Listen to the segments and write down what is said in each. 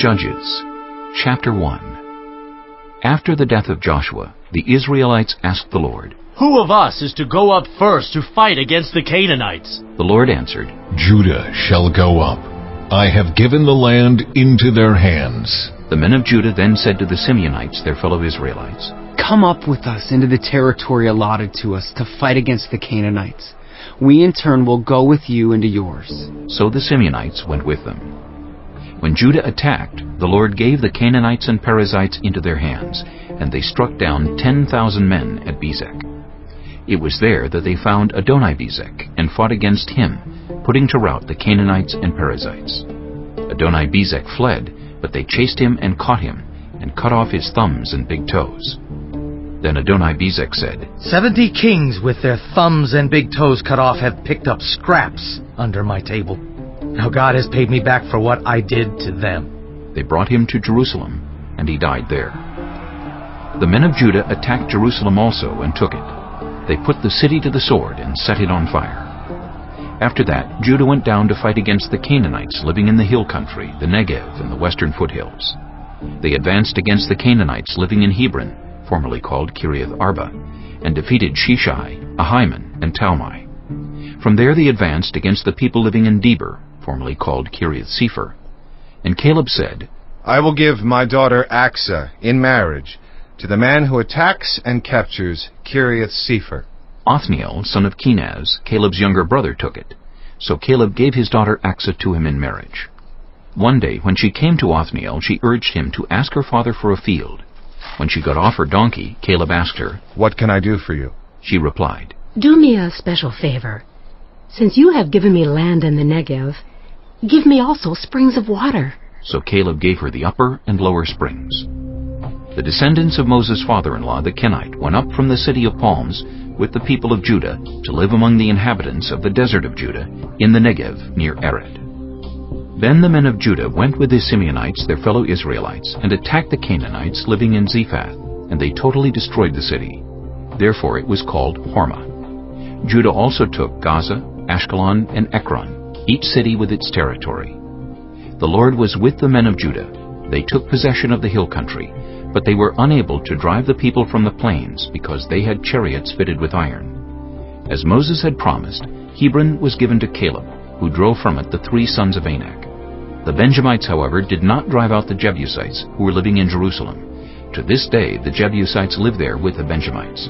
Judges, chapter 1. After the death of Joshua, the Israelites asked the Lord, "Who of us is to go up first to fight against the Canaanites?" The Lord answered, "Judah shall go up. I have given the land into their hands." The men of Judah then said to the Simeonites, their fellow Israelites, "Come up with us into the territory allotted to us to fight against the Canaanites. We in turn will go with you into yours." So the Simeonites went with them. When Judah attacked, the Lord gave the Canaanites and Perizzites into their hands, and they struck down 10,000 men at Bezek. It was there that they found Adoni-Bezek and fought against him, putting to rout the Canaanites and Perizzites. Adoni-Bezek fled, but they chased him and caught him, and cut off his thumbs and big toes. Then Adoni-Bezek said, 70 kings with their thumbs and big toes cut off have picked up scraps under my table. Now God has paid me back for what I did to them. They brought him to Jerusalem, and he died there. The men of Judah attacked Jerusalem also and took it. They put the city to the sword and set it on fire. After that, Judah went down to fight against the Canaanites living in the hill country, the Negev, and the western foothills. They advanced against the Canaanites living in Hebron, formerly called Kiriath Arba, and defeated Sheshai, Ahiman, and Talmai. From there they advanced against the people living in Debir, formerly called Kiriath Sepher. And Caleb said, "I will give my daughter Achsah in marriage to the man who attacks and captures Kiriath Sepher." Othniel, son of Kenaz, Caleb's younger brother, took it. So Caleb gave his daughter Achsah to him in marriage. One day, when she came to Othniel, she urged him to ask her father for a field. When she got off her donkey, Caleb asked her, "What can I do for you?" She replied, "Do me a special favor. Since you have given me land in the Negev, give me also springs of water." So Caleb gave her the upper and lower springs. The descendants of Moses' father-in-law, the Kenite, went up from the city of palms with the people of Judah to live among the inhabitants of the desert of Judah in the Negev near Arad. Then the men of Judah went with the Simeonites, their fellow Israelites, and attacked the Canaanites living in Zephath, and they totally destroyed the city. Therefore it was called Hormah. Judah also took Gaza, Ashkelon, and Ekron, each city with its territory. The Lord was with the men of Judah. They took possession of the hill country, but they were unable to drive the people from the plains because they had chariots fitted with iron. As Moses had promised, Hebron was given to Caleb, who drove from it the 3 sons of Anak. The Benjamites, however, did not drive out the Jebusites, who were living in Jerusalem. To this day the Jebusites live there with the Benjamites.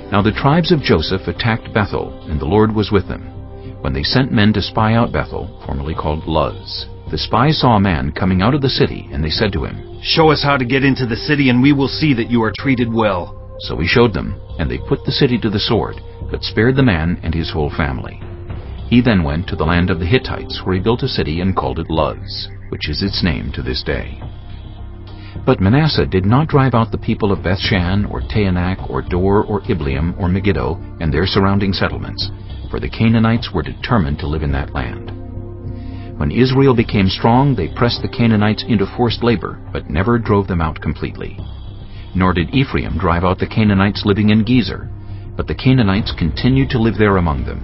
Now the tribes of Joseph attacked Bethel, and the Lord was with them. When they sent men to spy out Bethel, formerly called Luz, the spies saw a man coming out of the city, and they said to him, "Show us how to get into the city, and we will see that you are treated well." So he showed them, and they put the city to the sword, but spared the man and his whole family. He then went to the land of the Hittites, where he built a city and called it Luz, which is its name to this day. But Manasseh did not drive out the people of Bethshan, or Taanach, or Dor, or Ibleam, or Megiddo, and their surrounding settlements, for the Canaanites were determined to live in that land. When Israel became strong, they pressed the Canaanites into forced labor, but never drove them out completely. Nor did Ephraim drive out the Canaanites living in Gezer, but the Canaanites continued to live there among them.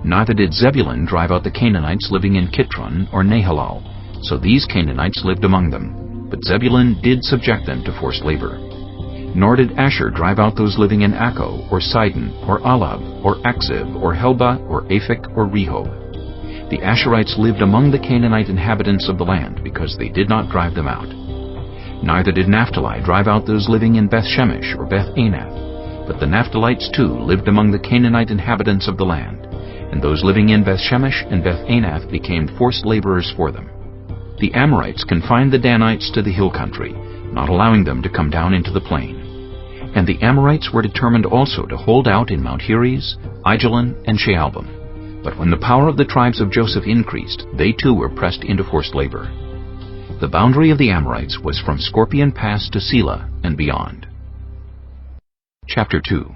Neither did Zebulun drive out the Canaanites living in Kitron or Nahalal, so these Canaanites lived among them, but Zebulun did subject them to forced labor. Nor did Asher drive out those living in Akko, or Sidon, or Alab, or Akzib, or Helba, or Aphek, or Rehob. The Asherites lived among the Canaanite inhabitants of the land, because they did not drive them out. Neither did Naphtali drive out those living in Beth-Shemesh or Beth-Anath, but the Naphtalites too lived among the Canaanite inhabitants of the land, and those living in Beth-Shemesh and Beth-Anath became forced laborers for them. The Amorites confined the Danites to the hill country, not allowing them to come down into the plain. And the Amorites were determined also to hold out in Mount Heres, Aijalon, and Shaalbim. But when the power of the tribes of Joseph increased, they too were pressed into forced labor. The boundary of the Amorites was from Scorpion Pass to Selah and beyond. Chapter 2.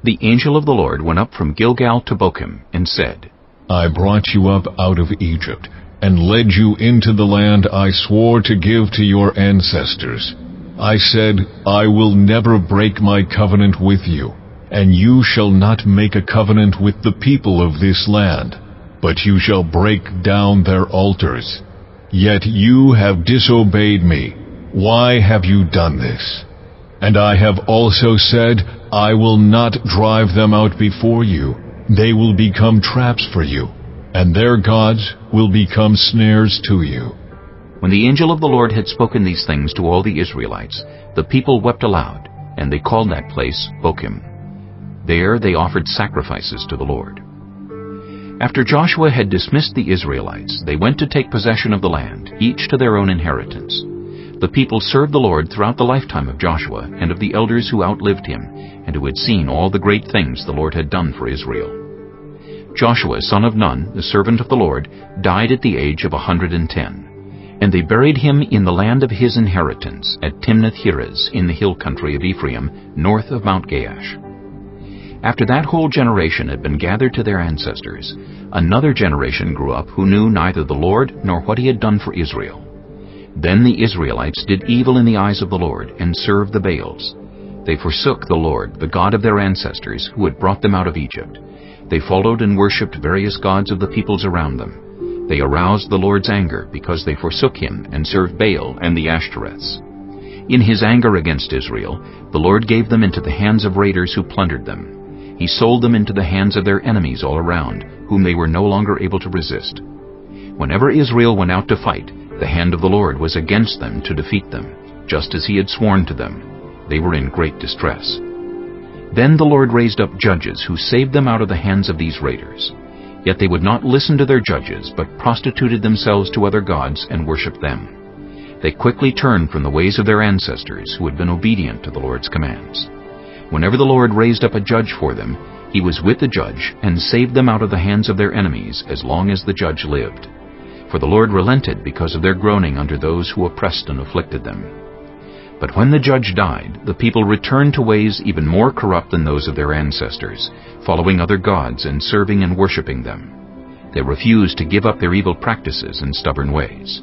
The angel of the Lord went up from Gilgal to Bochim and said, "I brought you up out of Egypt, and led you into the land I swore to give to your ancestors. I said, I will never break my covenant with you, and you shall not make a covenant with the people of this land, but you shall break down their altars. Yet you have disobeyed me. Why have you done this? And I have also said, I will not drive them out before you. They will become traps for you, and their gods will become snares to you. When the angel of the Lord had spoken these things to all the Israelites, the people wept aloud, and they called that place Bochim. There they offered sacrifices to the Lord. After Joshua had dismissed the Israelites, they went to take possession of the land, each to their own inheritance. The people served the Lord throughout the lifetime of Joshua and of the elders who outlived him, and who had seen all the great things the Lord had done for Israel. Joshua, son of Nun, the servant of the Lord, died at the age of 110. And they buried him in the land of his inheritance, at Timnath-Heres, in the hill country of Ephraim, north of Mount Gaash. After that whole generation had been gathered to their ancestors, another generation grew up who knew neither the Lord nor what he had done for Israel. Then the Israelites did evil in the eyes of the Lord, and served the Baals. They forsook the Lord, the God of their ancestors, who had brought them out of Egypt. They followed and worshipped various gods of the peoples around them. They aroused the Lord's anger, because they forsook him and served Baal and the Ashtoreths. In his anger against Israel, the Lord gave them into the hands of raiders who plundered them. He sold them into the hands of their enemies all around, whom they were no longer able to resist. Whenever Israel went out to fight, the hand of the Lord was against them to defeat them, just as he had sworn to them. They were in great distress. Then the Lord raised up judges who saved them out of the hands of these raiders. Yet they would not listen to their judges, but prostituted themselves to other gods and worshipped them. They quickly turned from the ways of their ancestors, who had been obedient to the Lord's commands. Whenever the Lord raised up a judge for them, he was with the judge and saved them out of the hands of their enemies as long as the judge lived. For the Lord relented because of their groaning under those who oppressed and afflicted them. But when the judge died, the people returned to ways even more corrupt than those of their ancestors, following other gods and serving and worshipping them. They refused to give up their evil practices and stubborn ways.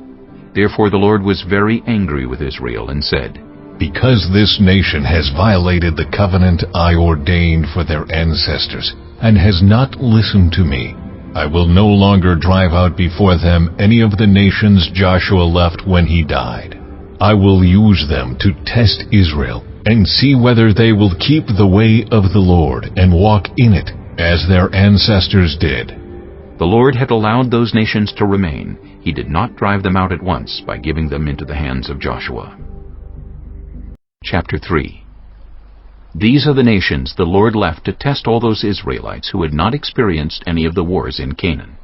Therefore the Lord was very angry with Israel and said, Because this nation has violated the covenant I ordained for their ancestors, and has not listened to me, I will no longer drive out before them any of the nations Joshua left when he died. I will use them to test Israel, and see whether they will keep the way of the Lord and walk in it, as their ancestors did. The Lord had allowed those nations to remain. He did not drive them out at once by giving them into the hands of Joshua. Chapter 3. These are the nations the Lord left to test all those Israelites who had not experienced any of the wars in Canaan.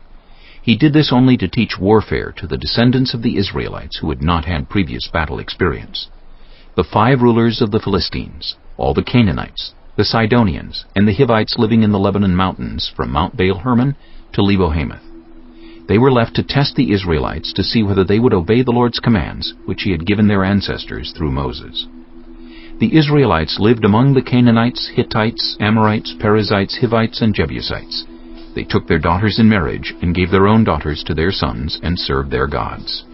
He did this only to teach warfare to the descendants of the Israelites who had not had previous battle experience. The 5 rulers of the Philistines, all the Canaanites, the Sidonians, and the Hivites living in the Lebanon mountains from Mount Baal-Hermon to Lebo-Hamath. They were left to test the Israelites to see whether they would obey the Lord's commands, which he had given their ancestors through Moses. The Israelites lived among the Canaanites, Hittites, Amorites, Perizzites, Hivites, and Jebusites. They took their daughters in marriage and gave their own daughters to their sons and served their gods.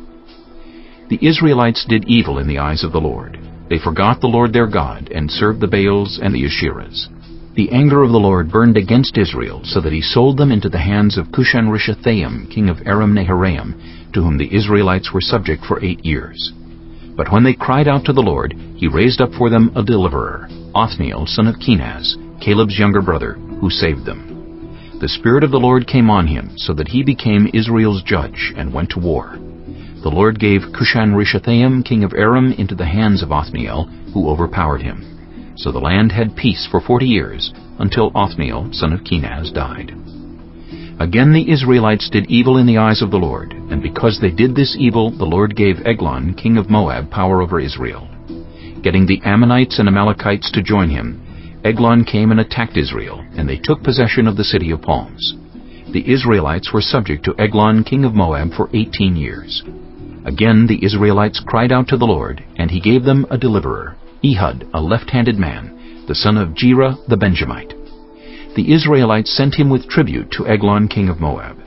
The Israelites did evil in the eyes of the Lord. They forgot the Lord their God and served the Baals and the Asherahs. The anger of the Lord burned against Israel, so that he sold them into the hands of Cushan-Rishathaim, king of Aram-Naharaim, to whom the Israelites were subject for 8 years. But when they cried out to the Lord, he raised up for them a deliverer, Othniel, son of Kenaz, Caleb's younger brother, who saved them. The Spirit of the Lord came on him, so that he became Israel's judge and went to war. The Lord gave Cushan-Rishathaim, king of Aram, into the hands of Othniel, who overpowered him. So the land had peace for 40 years, until Othniel, son of Kenaz, died. Again the Israelites did evil in the eyes of the Lord, and because they did this evil, the Lord gave Eglon, king of Moab, power over Israel. Getting the Ammonites and Amalekites to join him, Eglon came and attacked Israel, and they took possession of the city of palms. The Israelites were subject to Eglon, king of Moab, for 18 years. Again the Israelites cried out to the Lord, and he gave them a deliverer, Ehud, a left-handed man, the son of Jerah the Benjamite. The Israelites sent him with tribute to Eglon, king of Moab.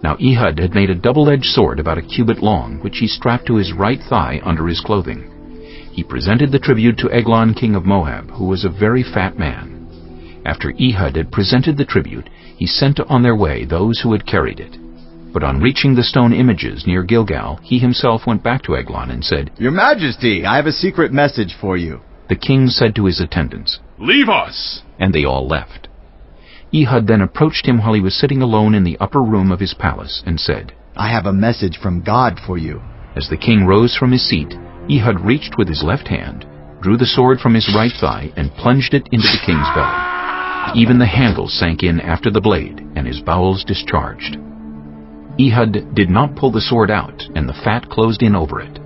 Now Ehud had made a double-edged sword about a cubit long, which he strapped to his right thigh under his clothing. He presented the tribute to Eglon, king of Moab, who was a very fat man. After Ehud had presented the tribute, he sent on their way those who had carried it. But on reaching the stone images near Gilgal, he himself went back to Eglon and said, Your Majesty, I have a secret message for you. The king said to his attendants, Leave us! And they all left. Ehud then approached him while he was sitting alone in the upper room of his palace and said, I have a message from God for you. As the king rose from his seat, Ehud reached with his left hand, drew the sword from his right thigh, and plunged it into the king's belly. Even the handle sank in after the blade, and his bowels discharged. Ehud did not pull the sword out, and the fat closed in over it.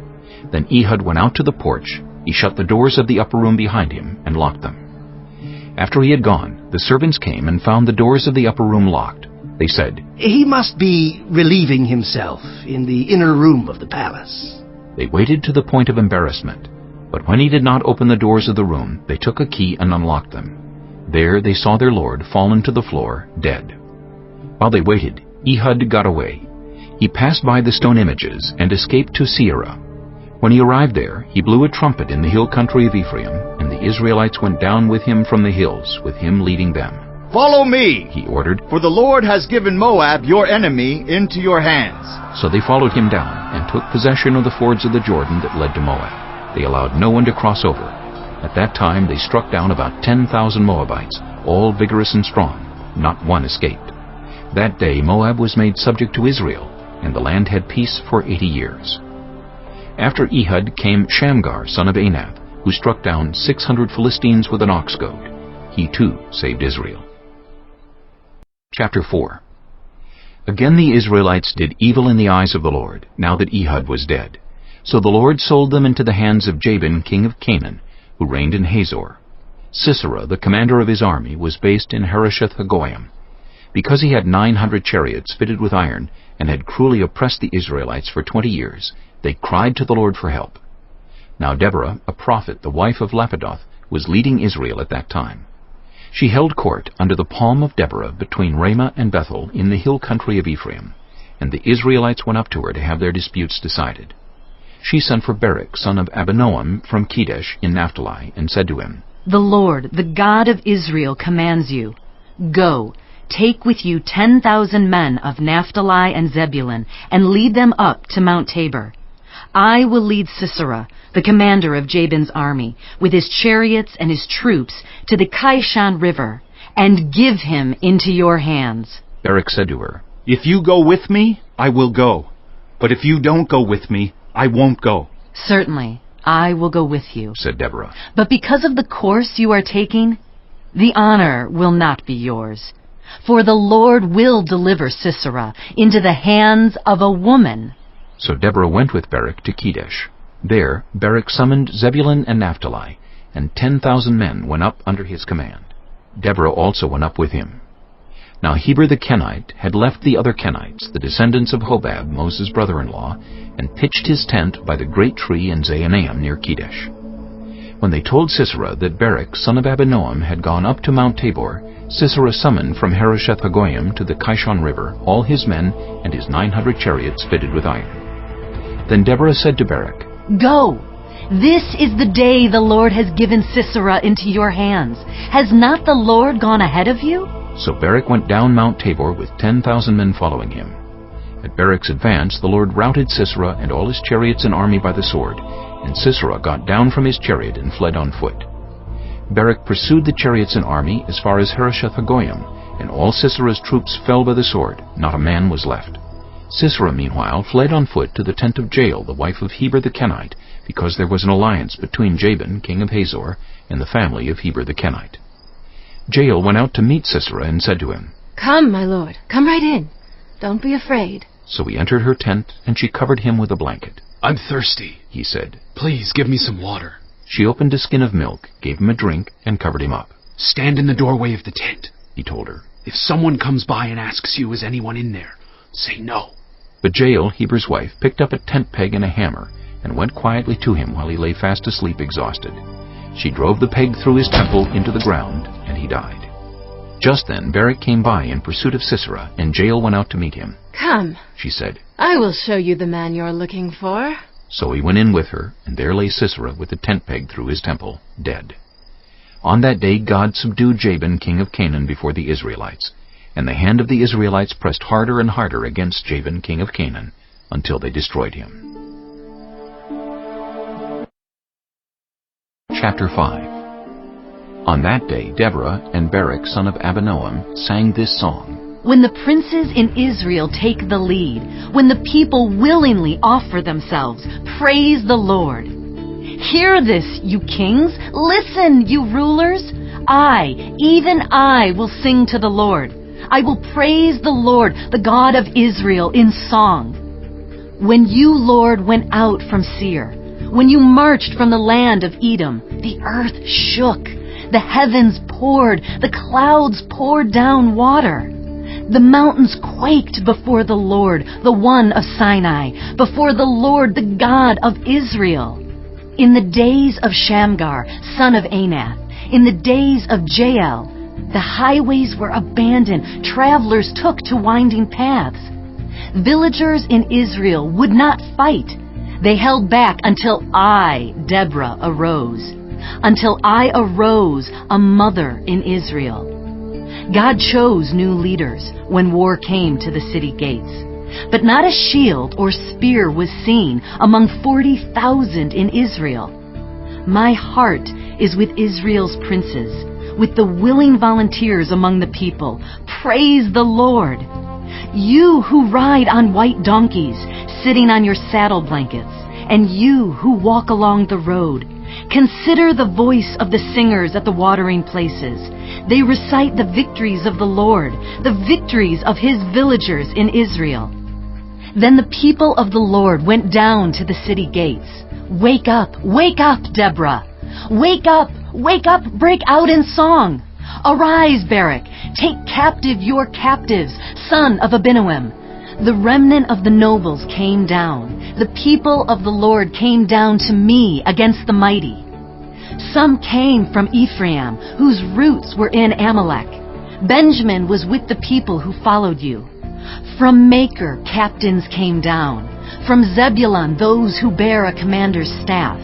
Then Ehud went out to the porch. He shut the doors of the upper room behind him and locked them. After he had gone, the servants came and found the doors of the upper room locked. They said, He must be relieving himself in the inner room of the palace. They waited to the point of embarrassment. But when he did not open the doors of the room, they took a key and unlocked them. There they saw their lord fallen to the floor, dead. While they waited, Ehud got away. He passed by the stone images and escaped to Seirah. When he arrived there, he blew a trumpet in the hill country of Ephraim, and the Israelites went down with him from the hills, with him leading them. Follow me, he ordered, for the Lord has given Moab, your enemy, into your hands. So they followed him down and took possession of the fords of the Jordan that led to Moab. They allowed no one to cross over. At that time they struck down about 10,000 Moabites, all vigorous and strong. Not one escaped. That day Moab was made subject to Israel, and the land had peace for 80 years. After Ehud came Shamgar, son of Anath, who struck down 600 Philistines with an ox goad. He too saved Israel. Chapter 4. Again the Israelites did evil in the eyes of the Lord, now that Ehud was dead. So the Lord sold them into the hands of Jabin, king of Canaan, who reigned in Hazor. Sisera, the commander of his army, was based in Harosheth-Hagoyim. Because he had 900 chariots fitted with iron, and had cruelly oppressed the Israelites for 20 years, they cried to the Lord for help. Now Deborah, a prophet, the wife of Lapidoth, was leading Israel at that time. She held court under the palm of Deborah between Ramah and Bethel in the hill country of Ephraim, and the Israelites went up to her to have their disputes decided. She sent for Barak, son of Abinoam, from Kedesh in Naphtali, and said to him, The Lord, the God of Israel, commands you, Go, take with you 10,000 men of Naphtali and Zebulun, and lead them up to Mount Tabor. I will lead Sisera, the commander of Jabin's army, with his chariots and his troops, to the Kishon River, and give him into your hands. Barak said to her, If you go with me, I will go. But if you don't go with me, I won't go. Certainly, I will go with you, said Deborah. But because of the course you are taking, the honor will not be yours. For the Lord will deliver Sisera into the hands of a woman. So Deborah went with Barak to Kedesh. There Barak summoned Zebulun and Naphtali, and 10,000 men went up under his command. Deborah also went up with him. Now Heber the Kenite had left the other Kenites, the descendants of Hobab, Moses' brother-in-law, and pitched his tent by the great tree in Zaanaim near Kedesh. When they told Sisera that Barak, son of Abinoam, had gone up to Mount Tabor, Sisera summoned from Harosheth-Hagoyim to the Kishon River all his men and his 900 chariots fitted with iron. Then Deborah said to Barak, Go! This is the day the Lord has given Sisera into your hands. Has not the Lord gone ahead of you? So Barak went down Mount Tabor with 10,000 men following him. At Barak's advance the Lord routed Sisera and all his chariots and army by the sword, and Sisera got down from his chariot and fled on foot. Barak pursued the chariots and army as far as Harosheth-Hagoyim, and all Sisera's troops fell by the sword, not a man was left. Sisera, meanwhile, fled on foot to the tent of Jael, the wife of Heber the Kenite, because there was an alliance between Jabin, king of Hazor, and the family of Heber the Kenite. Jael went out to meet Sisera and said to him, Come, my lord, come right in. Don't be afraid. So he entered her tent, and she covered him with a blanket. I'm thirsty, he said. Please give me some water. She opened a skin of milk, gave him a drink, and covered him up. Stand in the doorway of the tent, he told her. If someone comes by and asks you, is anyone in there, say no. But Jael, Heber's wife, picked up a tent peg and a hammer, and went quietly to him while he lay fast asleep exhausted. She drove the peg through his temple into the ground, and he died. Just then Barak came by in pursuit of Sisera, and Jael went out to meet him. Come, she said. I will show you the man you're looking for. So he went in with her, and there lay Sisera with the tent peg through his temple, dead. On that day God subdued Jabin, king of Canaan, before the Israelites, And the hand of the Israelites pressed harder and harder against Jabin, king of Canaan, until they destroyed him. Chapter 5. On that day Deborah and Barak son of Abinoam sang this song. When the princes in Israel take the lead, when the people willingly offer themselves, praise the Lord. Hear this, you kings. Listen, you rulers. I, even I, will sing to the Lord. I will praise the Lord, the God of Israel, in song. When you, Lord, went out from Seir, when you marched from the land of Edom, the earth shook, the heavens poured, the clouds poured down water. The mountains quaked before the Lord, the one of Sinai, before the Lord, the God of Israel. In the days of Shamgar, son of Anath, in the days of Jael, the highways were abandoned, travelers took to winding paths. Villagers in Israel would not fight. They held back until I, Deborah, arose. Until I arose, a mother in Israel. God chose new leaders when war came to the city gates. But not a shield or spear was seen among 40,000 in Israel. My heart is with Israel's princes, with the willing volunteers among the people. Praise the Lord. You who ride on white donkeys, sitting on your saddle blankets, and you who walk along the road, consider the voice of the singers at the watering places. They recite the victories of the Lord, the victories of his villagers in Israel. Then the people of the Lord went down to the city gates. Wake up, Deborah. Wake up, break out in song. Arise, Barak, take captive your captives, son of Abinoam. The remnant of the nobles came down. The people of the Lord came down to me against the mighty. Some came from Ephraim, whose roots were in Amalek. Benjamin was with the people who followed you. From Maker, captains came down. From Zebulun, those who bear a commander's staff.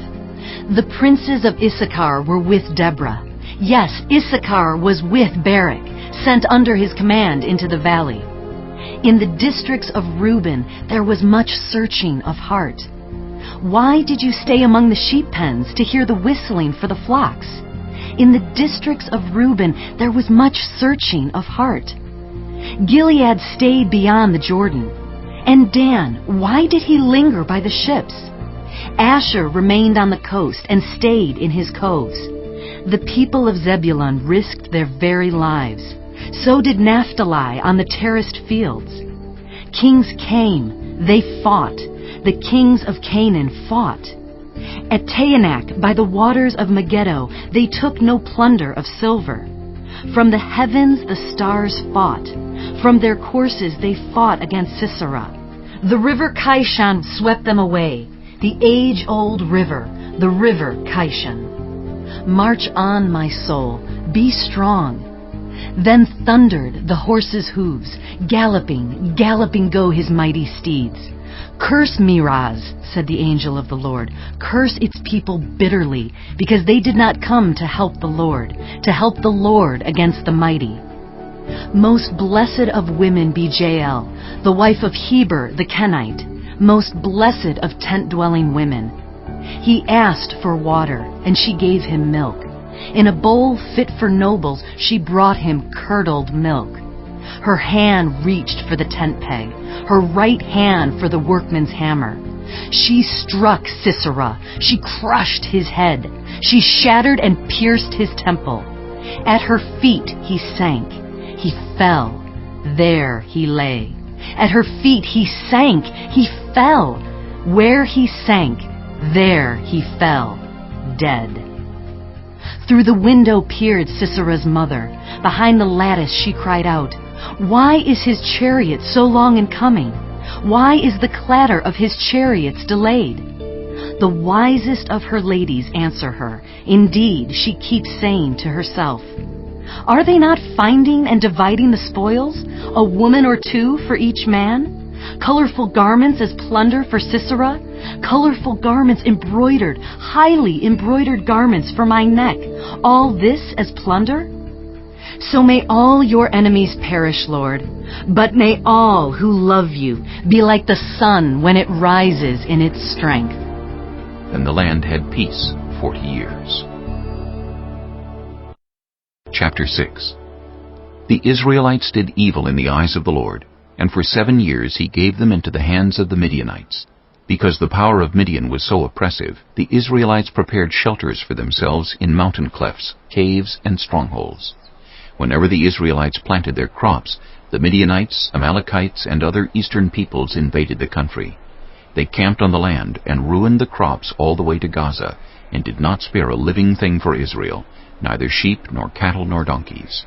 The princes of Issachar were with Deborah. Yes, Issachar was with Barak, sent under his command into the valley. In the districts of Reuben, there was much searching of heart. Why did you stay among the sheep pens to hear the whistling for the flocks? In the districts of Reuben, there was much searching of heart. Gilead stayed beyond the Jordan. And Dan, why did he linger by the ships? Asher remained on the coast and stayed in his coves. The people of Zebulun risked their very lives. So did Naphtali on the terraced fields. Kings came, they fought. The kings of Canaan fought. At Taanach, by the waters of Megiddo, they took no plunder of silver. From the heavens the stars fought. From their courses they fought against Sisera. The river Kishon swept them away, the age-old river, the river Kishon. March on, my soul, be strong. Then thundered the horses' hooves, galloping, galloping go his mighty steeds. Curse Miraz, said the angel of the Lord, curse its people bitterly, because they did not come to help the Lord against the mighty. Most blessed of women be Jael, the wife of Heber the Kenite, most blessed of tent-dwelling women. He asked for water, and she gave him milk. In a bowl fit for nobles, she brought him curdled milk. Her hand reached for the tent peg, her right hand for the workman's hammer. She struck Sisera, she crushed his head, she shattered and pierced his temple. At her feet he sank, he fell, there he lay. At her feet he sank, he fell. Where he sank, there he fell, dead. Through the window peered Sisera's mother. Behind the lattice she cried out, "Why is his chariot so long in coming? Why is the clatter of his chariots delayed?" The wisest of her ladies answer her. Indeed, she keeps saying to herself, "Are they not finding and dividing the spoils, a woman or two for each man? Colorful garments as plunder for Sisera, colorful garments embroidered, highly embroidered garments for my neck, all this as plunder?" So may all your enemies perish, Lord, but may all who love you be like the sun when it rises in its strength. Then the land had peace 40 years. Chapter 6. The Israelites did evil in the eyes of the Lord, and for 7 years he gave them into the hands of the Midianites. Because the power of Midian was so oppressive, the Israelites prepared shelters for themselves in mountain clefts, caves, and strongholds. Whenever the Israelites planted their crops, the Midianites, Amalekites, and other eastern peoples invaded the country. They camped on the land and ruined the crops all the way to Gaza, and did not spare a living thing for Israel, neither sheep nor cattle nor donkeys.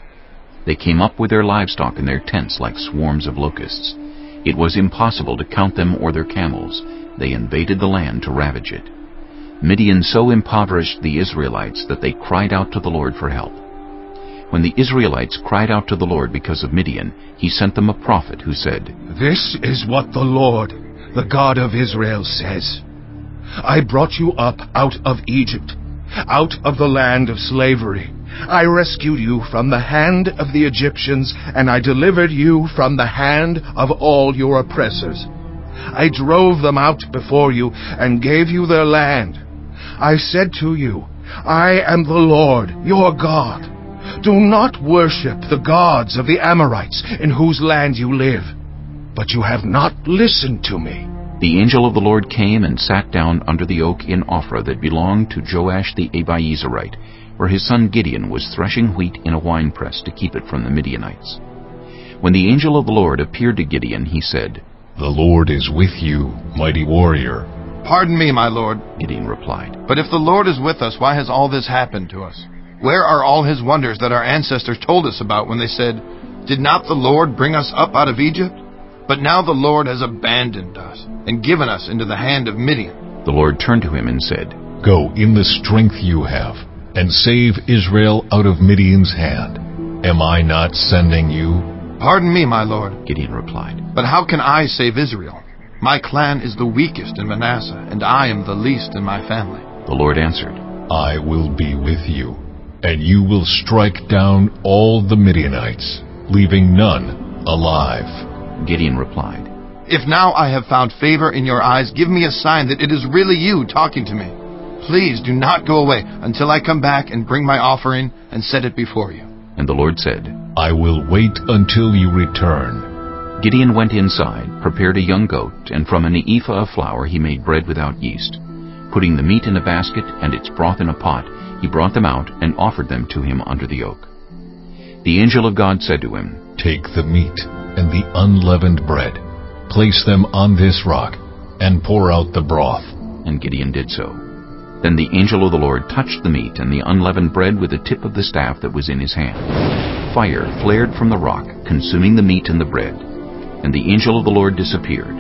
They came up with their livestock in their tents like swarms of locusts. It was impossible to count them or their camels. They invaded the land to ravage it. Midian so impoverished the Israelites that they cried out to the Lord for help. When the Israelites cried out to the Lord because of Midian, he sent them a prophet who said, "This is what the Lord, the God of Israel, says. I brought you up out of Egypt, out of the land of slavery. I rescued you from the hand of the Egyptians, and I delivered you from the hand of all your oppressors. I drove them out before you and gave you their land. I said to you, I am the Lord, your God. Do not worship the gods of the Amorites in whose land you live. But you have not listened to me." The angel of the Lord came and sat down under the oak in Ophrah that belonged to Joash the Abiezrite, where his son Gideon was threshing wheat in a winepress to keep it from the Midianites. When the angel of the Lord appeared to Gideon, he said, "The Lord is with you, mighty warrior." "Pardon me, my lord," Gideon replied. "but if the Lord is with us, why has all this happened to us? Where are all his wonders that our ancestors told us about when they said, 'Did not the Lord bring us up out of Egypt?' But now the Lord has abandoned us and given us into the hand of Midian." The Lord turned to him and said, "Go in the strength you have, and save Israel out of Midian's hand. Am I not sending you?" "Pardon me, my lord," Gideon replied, "but how can I save Israel? My clan is the weakest in Manasseh, and I am the least in my family." The Lord answered, "I will be with you, and you will strike down all the Midianites, leaving none alive." Gideon replied, "If now I have found favor in your eyes, give me a sign that it is really you talking to me. Please do not go away until I come back and bring my offering and set it before you." And the Lord said, "I will wait until you return." Gideon went inside, prepared a young goat, and from an ephah of flour he made bread without yeast. Putting the meat in a basket and its broth in a pot, he brought them out and offered them to him under the oak. The angel of God said to him, "Take the meat and the unleavened bread, place them on this rock, and pour out the broth." And Gideon did so. Then the angel of the Lord touched the meat and the unleavened bread with the tip of the staff that was in his hand. Fire flared from the rock, consuming the meat and the bread, and the angel of the Lord disappeared.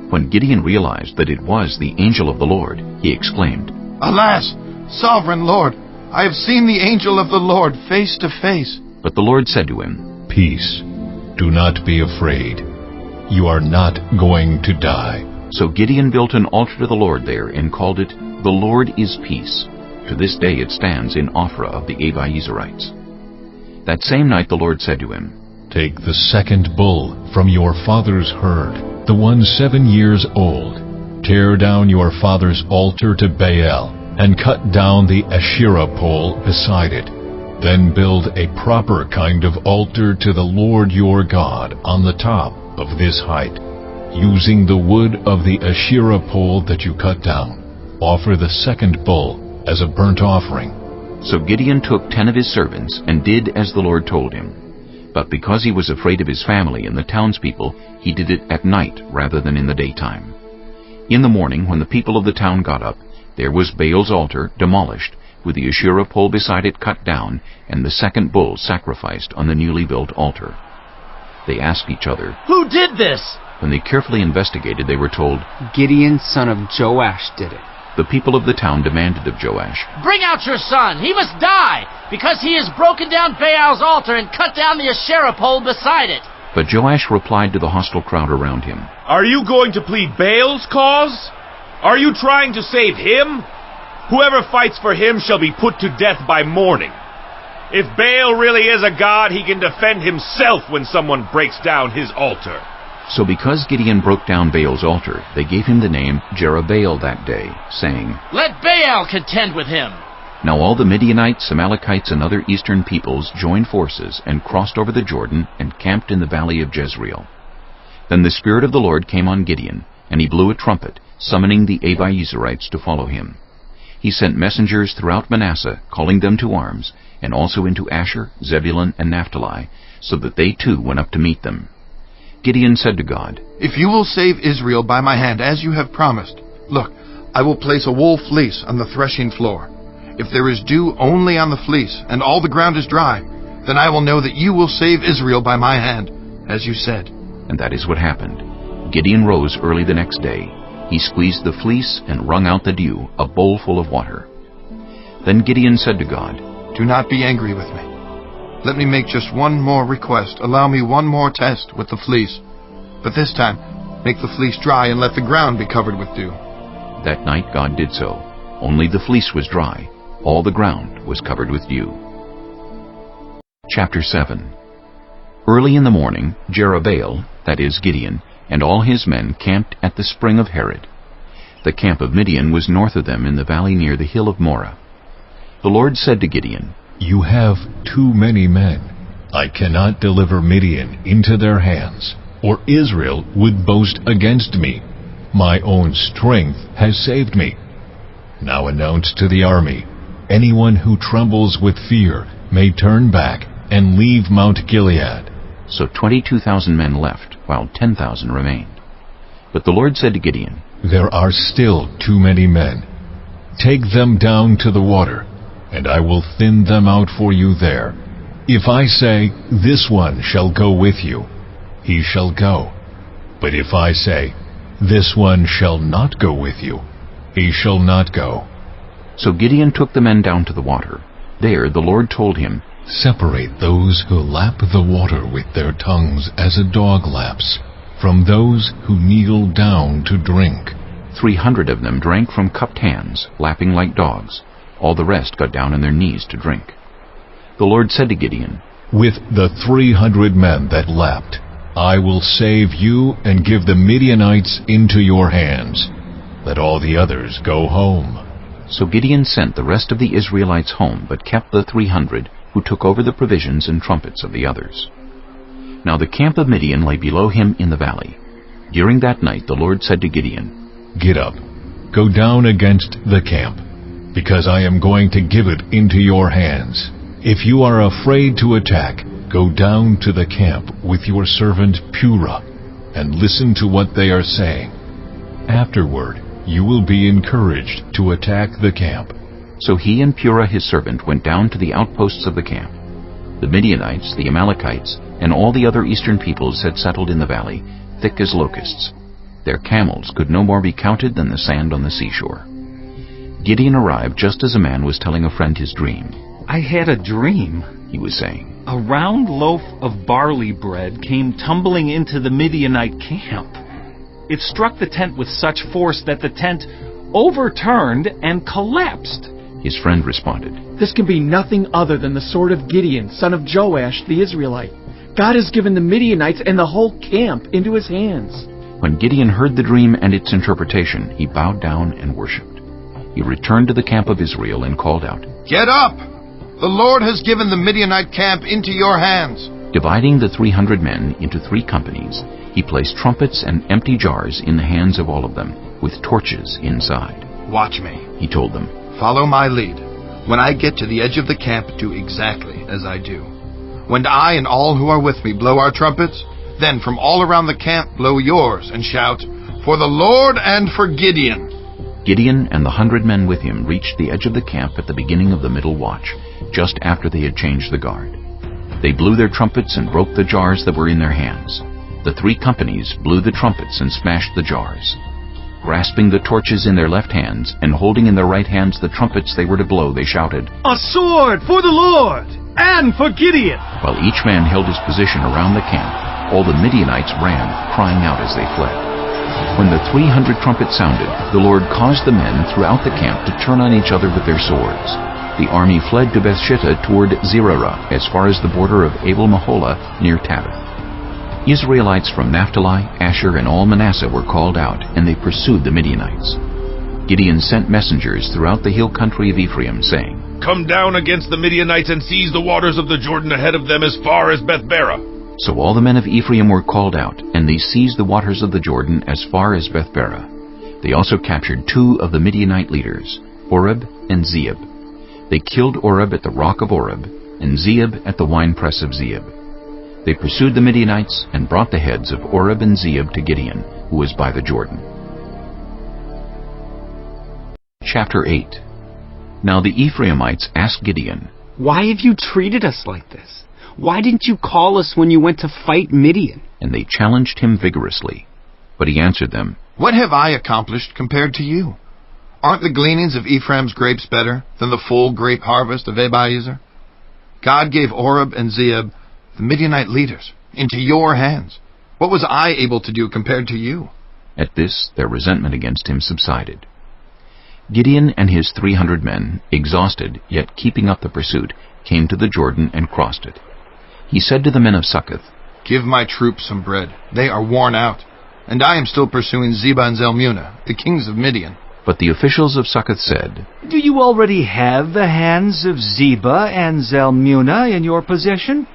When Gideon realized that it was the angel of the Lord, he exclaimed, "Alas, sovereign Lord, I have seen the angel of the Lord face to face." But the Lord said to him, "Peace. Do not be afraid. You are not going to die." So Gideon built an altar to the Lord there and called it, "The Lord is Peace." To this day it stands in Ophrah of the Abiezrites. That same night the Lord said to him, "Take the second bull from your father's herd, the one 7 years old. Tear down your father's altar to Baal, and cut down the Asherah pole beside it. Then build a proper kind of altar to the Lord your God on the top of this height, using the wood of the Asherah pole that you cut down. Offer the second bull as a burnt offering." So Gideon took 10 of his servants and did as the Lord told him. But because he was afraid of his family and the townspeople, he did it at night rather than in the daytime. In the morning, when the people of the town got up, there was Baal's altar demolished, with the Asherah pole beside it cut down, and the second bull sacrificed on the newly built altar. They asked each other, "Who did this?" When they carefully investigated, they were told, "Gideon, son of Joash, did it." The people of the town demanded of Joash, "Bring out your son. He must die, because he has broken down Baal's altar and cut down the Asherah pole beside it." But Joash replied to the hostile crowd around him, "Are you going to plead Baal's cause? Are you trying to save him? Whoever fights for him shall be put to death by morning." If Baal really is a god, he can defend himself when someone breaks down his altar. So because Gideon broke down Baal's altar, they gave him the name Jerubbaal that day, saying, Let Baal contend with him. Now all the Midianites, Amalekites, and other eastern peoples joined forces and crossed over the Jordan and camped in the valley of Jezreel. Then the Spirit of the Lord came on Gideon, and he blew a trumpet, summoning the Abiezrites to follow him. He sent messengers throughout Manasseh, calling them to arms, and also into Asher, Zebulun, and Naphtali, so that they too went up to meet them. Gideon said to God, If you will save Israel by my hand, as you have promised, look, I will place a wool fleece on the threshing floor. If there is dew only on the fleece, and all the ground is dry, then I will know that you will save Israel by my hand, as you said. And that is what happened. Gideon rose early the next day. He squeezed the fleece and wrung out the dew, a bowl full of water. Then Gideon said to God, Do not be angry with me. Let me make just one more request. Allow me one more test with the fleece. But this time, make the fleece dry and let the ground be covered with dew. That night God did so. Only the fleece was dry. All the ground was covered with dew. Chapter 7. Early in the morning, Jerubbaal, that is Gideon, and all his men camped at the spring of Harod. The camp of Midian was north of them in the valley near the hill of Moreh. The Lord said to Gideon, You have too many men. I cannot deliver Midian into their hands, or Israel would boast against me. My own strength has saved me. Now announce to the army, anyone who trembles with fear may turn back and leave Mount Gilead. So 22,000 men left, while 10,000 remained. But the Lord said to Gideon, There are still too many men. Take them down to the water, and I will thin them out for you there. If I say, This one shall go with you, he shall go. But if I say, This one shall not go with you, he shall not go. So Gideon took the men down to the water. There the Lord told him, Separate those who lap the water with their tongues as a dog laps, from those who kneel down to drink. 300 of them drank from cupped hands, lapping like dogs. All the rest got down on their knees to drink. The Lord said to Gideon, With the 300 men that lapped, I will save you and give the Midianites into your hands. Let all the others go home. So Gideon sent the rest of the Israelites home, but kept the 300 who took over the provisions and trumpets of the others. Now the camp of Midian lay below him in the valley. During that night the Lord said to Gideon, Get up, go down against the camp, because I am going to give it into your hands. If you are afraid to attack, go down to the camp with your servant Purah, and listen to what they are saying. Afterward, you will be encouraged to attack the camp. So he and Purah his servant went down to the outposts of the camp. The Midianites, the Amalekites, and all the other eastern peoples had settled in the valley, thick as locusts. Their camels could no more be counted than the sand on the seashore. Gideon arrived just as a man was telling a friend his dream. I had a dream, he was saying. A round loaf of barley bread came tumbling into the Midianite camp. It struck the tent with such force that the tent overturned and collapsed. His friend responded, This can be nothing other than the sword of Gideon, son of Joash the Israelite. God has given the Midianites and the whole camp into his hands. When Gideon heard the dream and its interpretation, he bowed down and worshipped. He returned to the camp of Israel and called out, Get up! The Lord has given the Midianite camp into your hands. Dividing the 300 men into 3 companies, he placed trumpets and empty jars in the hands of all of them, with torches inside. Watch me, he told them. Follow my lead. When I get to the edge of the camp, do exactly as I do. When I and all who are with me blow our trumpets, then from all around the camp blow yours and shout, For the Lord and for Gideon. Gideon and the 100 men with him reached the edge of the camp at the beginning of the middle watch, just after they had changed the guard. They blew their trumpets and broke the jars that were in their hands. The 3 companies blew the trumpets and smashed the jars. Grasping the torches in their left hands and holding in their right hands the trumpets they were to blow, they shouted, A sword for the Lord and for Gideon! While each man held his position around the camp, all the Midianites ran, crying out as they fled. When the 300 trumpets sounded, the Lord caused the men throughout the camp to turn on each other with their swords. the army fled to Bethshittah toward Zererah as far as the border of Abel-Meholah near Tabbath. Israelites from Naphtali, Asher, and all Manasseh were called out, and they pursued the Midianites. Gideon sent messengers throughout the hill country of Ephraim, saying, "Come down against the Midianites and seize the waters of the Jordan ahead of them as far as Beth-barah." So all the men of Ephraim were called out, and they seized the waters of the Jordan as far as Beth-barah. They also captured 2 of the Midianite leaders, Oreb and Zeeb. They killed Oreb at the rock of Oreb, and Zeeb at the winepress of Zeeb. They pursued the Midianites and brought the heads of Oreb and Zeeb to Gideon, who was by the Jordan. Chapter 8. Now the Ephraimites asked Gideon, "Why have you treated us like this? Why didn't you call us when you went to fight Midian?" And they challenged him vigorously. But he answered them, "What have I accomplished compared to you? Aren't the gleanings of Ephraim's grapes better than the full grape harvest of Abiezer? God gave Oreb and Zeeb, the Midianite leaders, into your hands. What was I able to do compared to you?" At this, their resentment against him subsided. Gideon and his 300 men, exhausted, yet keeping up the pursuit, came to the Jordan and crossed it. He said to the men of Succoth, "Give my troops some bread. They are worn out, and I am still pursuing Zebah and Zalmunna, the kings of Midian." But the officials of Succoth said, "Do you already have the hands of Zebah and Zalmunna in your possession?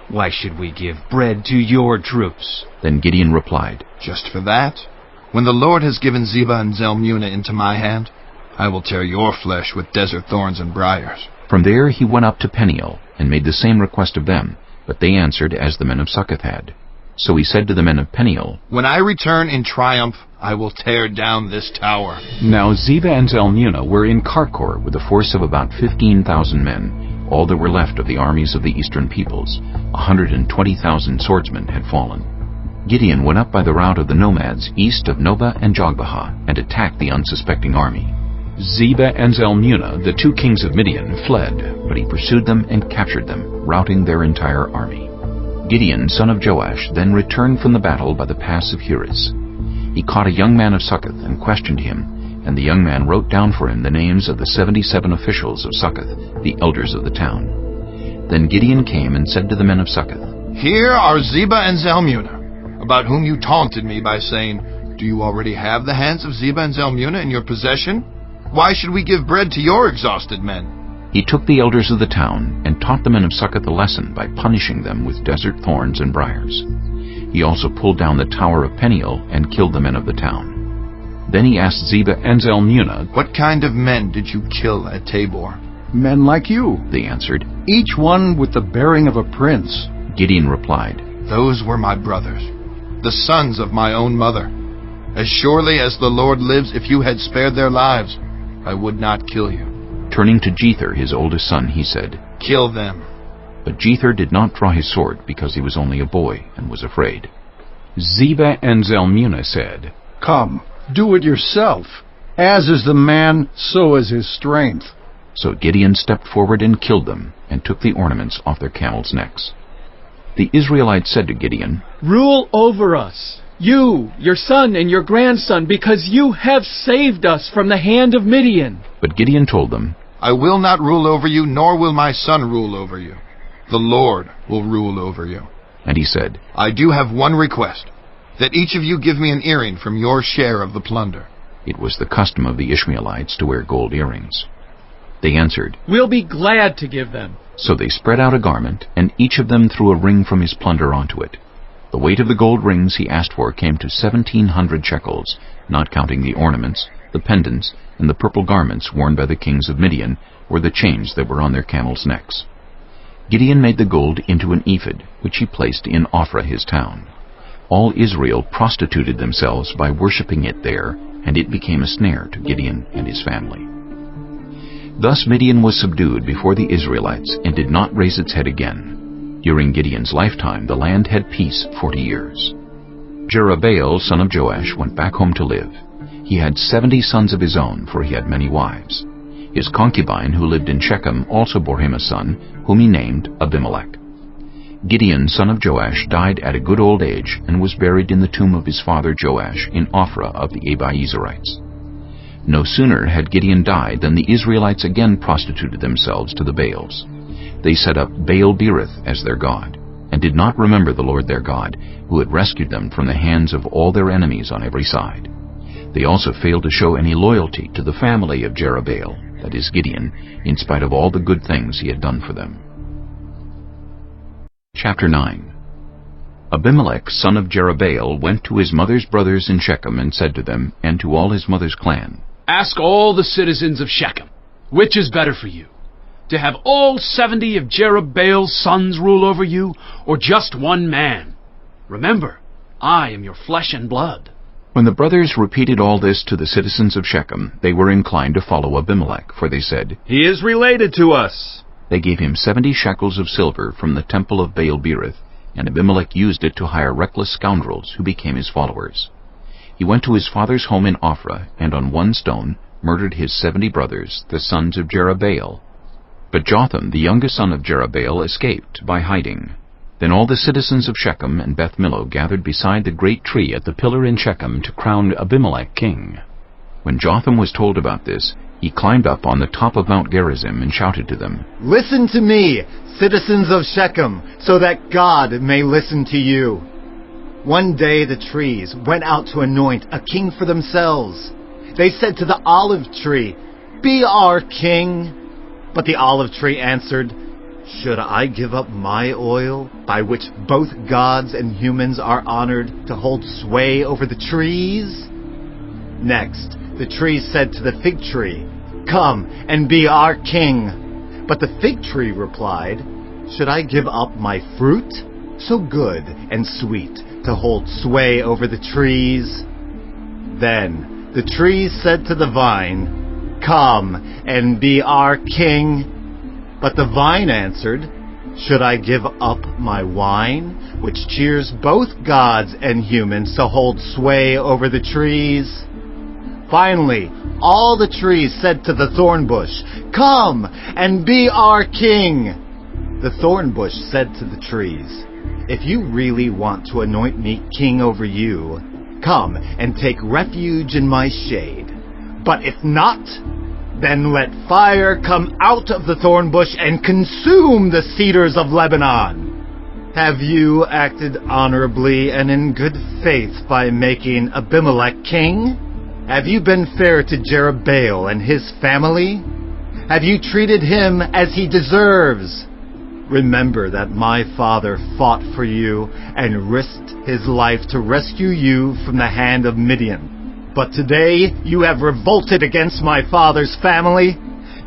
Why should we give bread to your troops?" Then Gideon replied, "Just for that? When the Lord has given Zebah and Zalmunna into my hand, I will tear your flesh with desert thorns and briars." From there he went up to Peniel, and made the same request of them, but they answered as the men of Succoth had. So he said to the men of Peniel, "When I return in triumph, I will tear down this tower." Now Zebah and Zalmunna were in Karkor with a force of about 15,000 men, all that were left of the armies of the eastern peoples. 120,000 swordsmen had fallen. Gideon went up by the route of the nomads east of Nobah and Jogbehah, and attacked the unsuspecting army. Zebah and Zalmunna, the 2 kings of Midian, fled, but he pursued them and captured them, routing their entire army. Gideon, son of Joash, then returned from the battle by the pass of Heres. He caught a young man of Succoth and questioned him, and the young man wrote down for him the names of the 77 officials of Succoth, the elders of the town. Then Gideon came and said to the men of Succoth, "Here are Zebah and Zalmunna, about whom you taunted me by saying, 'Do you already have the hands of Zebah and Zalmunna in your possession? Why should we give bread to your exhausted men?'" He took the elders of the town and taught the men of Succoth a lesson by punishing them with desert thorns and briars. He also pulled down the tower of Peniel and killed the men of the town. Then he asked Zebah and Zalmunna, "What kind of men did you kill at Tabor?" "Men like you," they answered, "each one with the bearing of a prince." Gideon replied, "Those were my brothers, the sons of my own mother. As surely as the Lord lives, if you had spared their lives, I would not kill you." Turning to Jether, his oldest son, he said, "Kill them." But Jether did not draw his sword because he was only a boy and was afraid. Zebah and Zalmunna said, "Come, do it yourself. As is the man, so is his strength." So Gideon stepped forward and killed them, and took the ornaments off their camels' necks. The Israelites said to Gideon, "Rule over us, you, your son, and your grandson, because you have saved us from the hand of Midian." But Gideon told them, "I will not rule over you, nor will my son rule over you. The Lord will rule over you." And he said, "I do have one request, that each of you give me an earring from your share of the plunder." It was the custom of the Ishmaelites to wear gold earrings. They answered, "We'll be glad to give them." So they spread out a garment, and each of them threw a ring from his plunder onto it. The weight of the gold rings he asked for came to 1,700 shekels, not counting the ornaments, the pendants, and the purple garments worn by the kings of Midian, or the chains that were on their camels' necks. Gideon made the gold into an ephod, which he placed in Ophrah his town. All Israel prostituted themselves by worshipping it there, and it became a snare to Gideon and his family. Thus Midian was subdued before the Israelites and did not raise its head again. During Gideon's lifetime the land had peace 40 years. Jerubbaal, son of Joash, went back home to live. He had 70 sons of his own, for he had many wives. His concubine, who lived in Shechem, also bore him a son, whom he named Abimelech. Gideon, son of Joash, died at a good old age, and was buried in the tomb of his father Joash in Ophrah of the Abiezerites. No sooner had Gideon died than the Israelites again prostituted themselves to the Baals. They set up Baal-berith as their god, and did not remember the Lord their God, who had rescued them from the hands of all their enemies on every side. They also failed to show any loyalty to the family of Jerubbaal, that is Gideon, in spite of all the good things he had done for them. Chapter 9. Abimelech, son of Jerubbaal, went to his mother's brothers in Shechem and said to them, and to all his mother's clan, Ask all the citizens of Shechem, which is better for you, to have all 70 of Jerubbaal's sons rule over you, or just one man? Remember, I am your flesh and blood. When the brothers repeated all this to the citizens of Shechem, they were inclined to follow Abimelech, for they said, He is related to us. They gave him 70 shekels of silver from the temple of Baal-berith, and Abimelech used it to hire reckless scoundrels who became his followers. He went to his father's home in Ophrah, and on one stone murdered his 70 brothers, the sons of Jerubbaal. But Jotham, the youngest son of Jerubbaal, escaped by hiding. Then all the citizens of Shechem and Beth Millo gathered beside the great tree at the pillar in Shechem to crown Abimelech king. When Jotham was told about this, he climbed up on the top of Mount Gerizim and shouted to them, Listen to me, citizens of Shechem, so that God may listen to you. One day the trees went out to anoint a king for themselves. They said to the olive tree, Be our king. But the olive tree answered, Should I give up my oil, by which both gods and humans are honored, to hold sway over the trees? Next, the tree said to the fig tree, Come and be our king. But the fig tree replied, Should I give up my fruit, so good and sweet, to hold sway over the trees? Then the tree said to the vine, Come and be our king. But the vine answered, Should I give up my wine, which cheers both gods and humans, to hold sway over the trees? Finally, all the trees said to the thorn bush, Come and be our king. The thorn bush said to the trees, If you really want to anoint me king over you, come and take refuge in my shade. But if not, then let fire come out of the thorn bush and consume the cedars of Lebanon. Have you acted honorably and in good faith by making Abimelech king? Have you been fair to Jerubbaal and his family? Have you treated him as he deserves? Remember that my father fought for you and risked his life to rescue you from the hand of Midian. But today you have revolted against my father's family.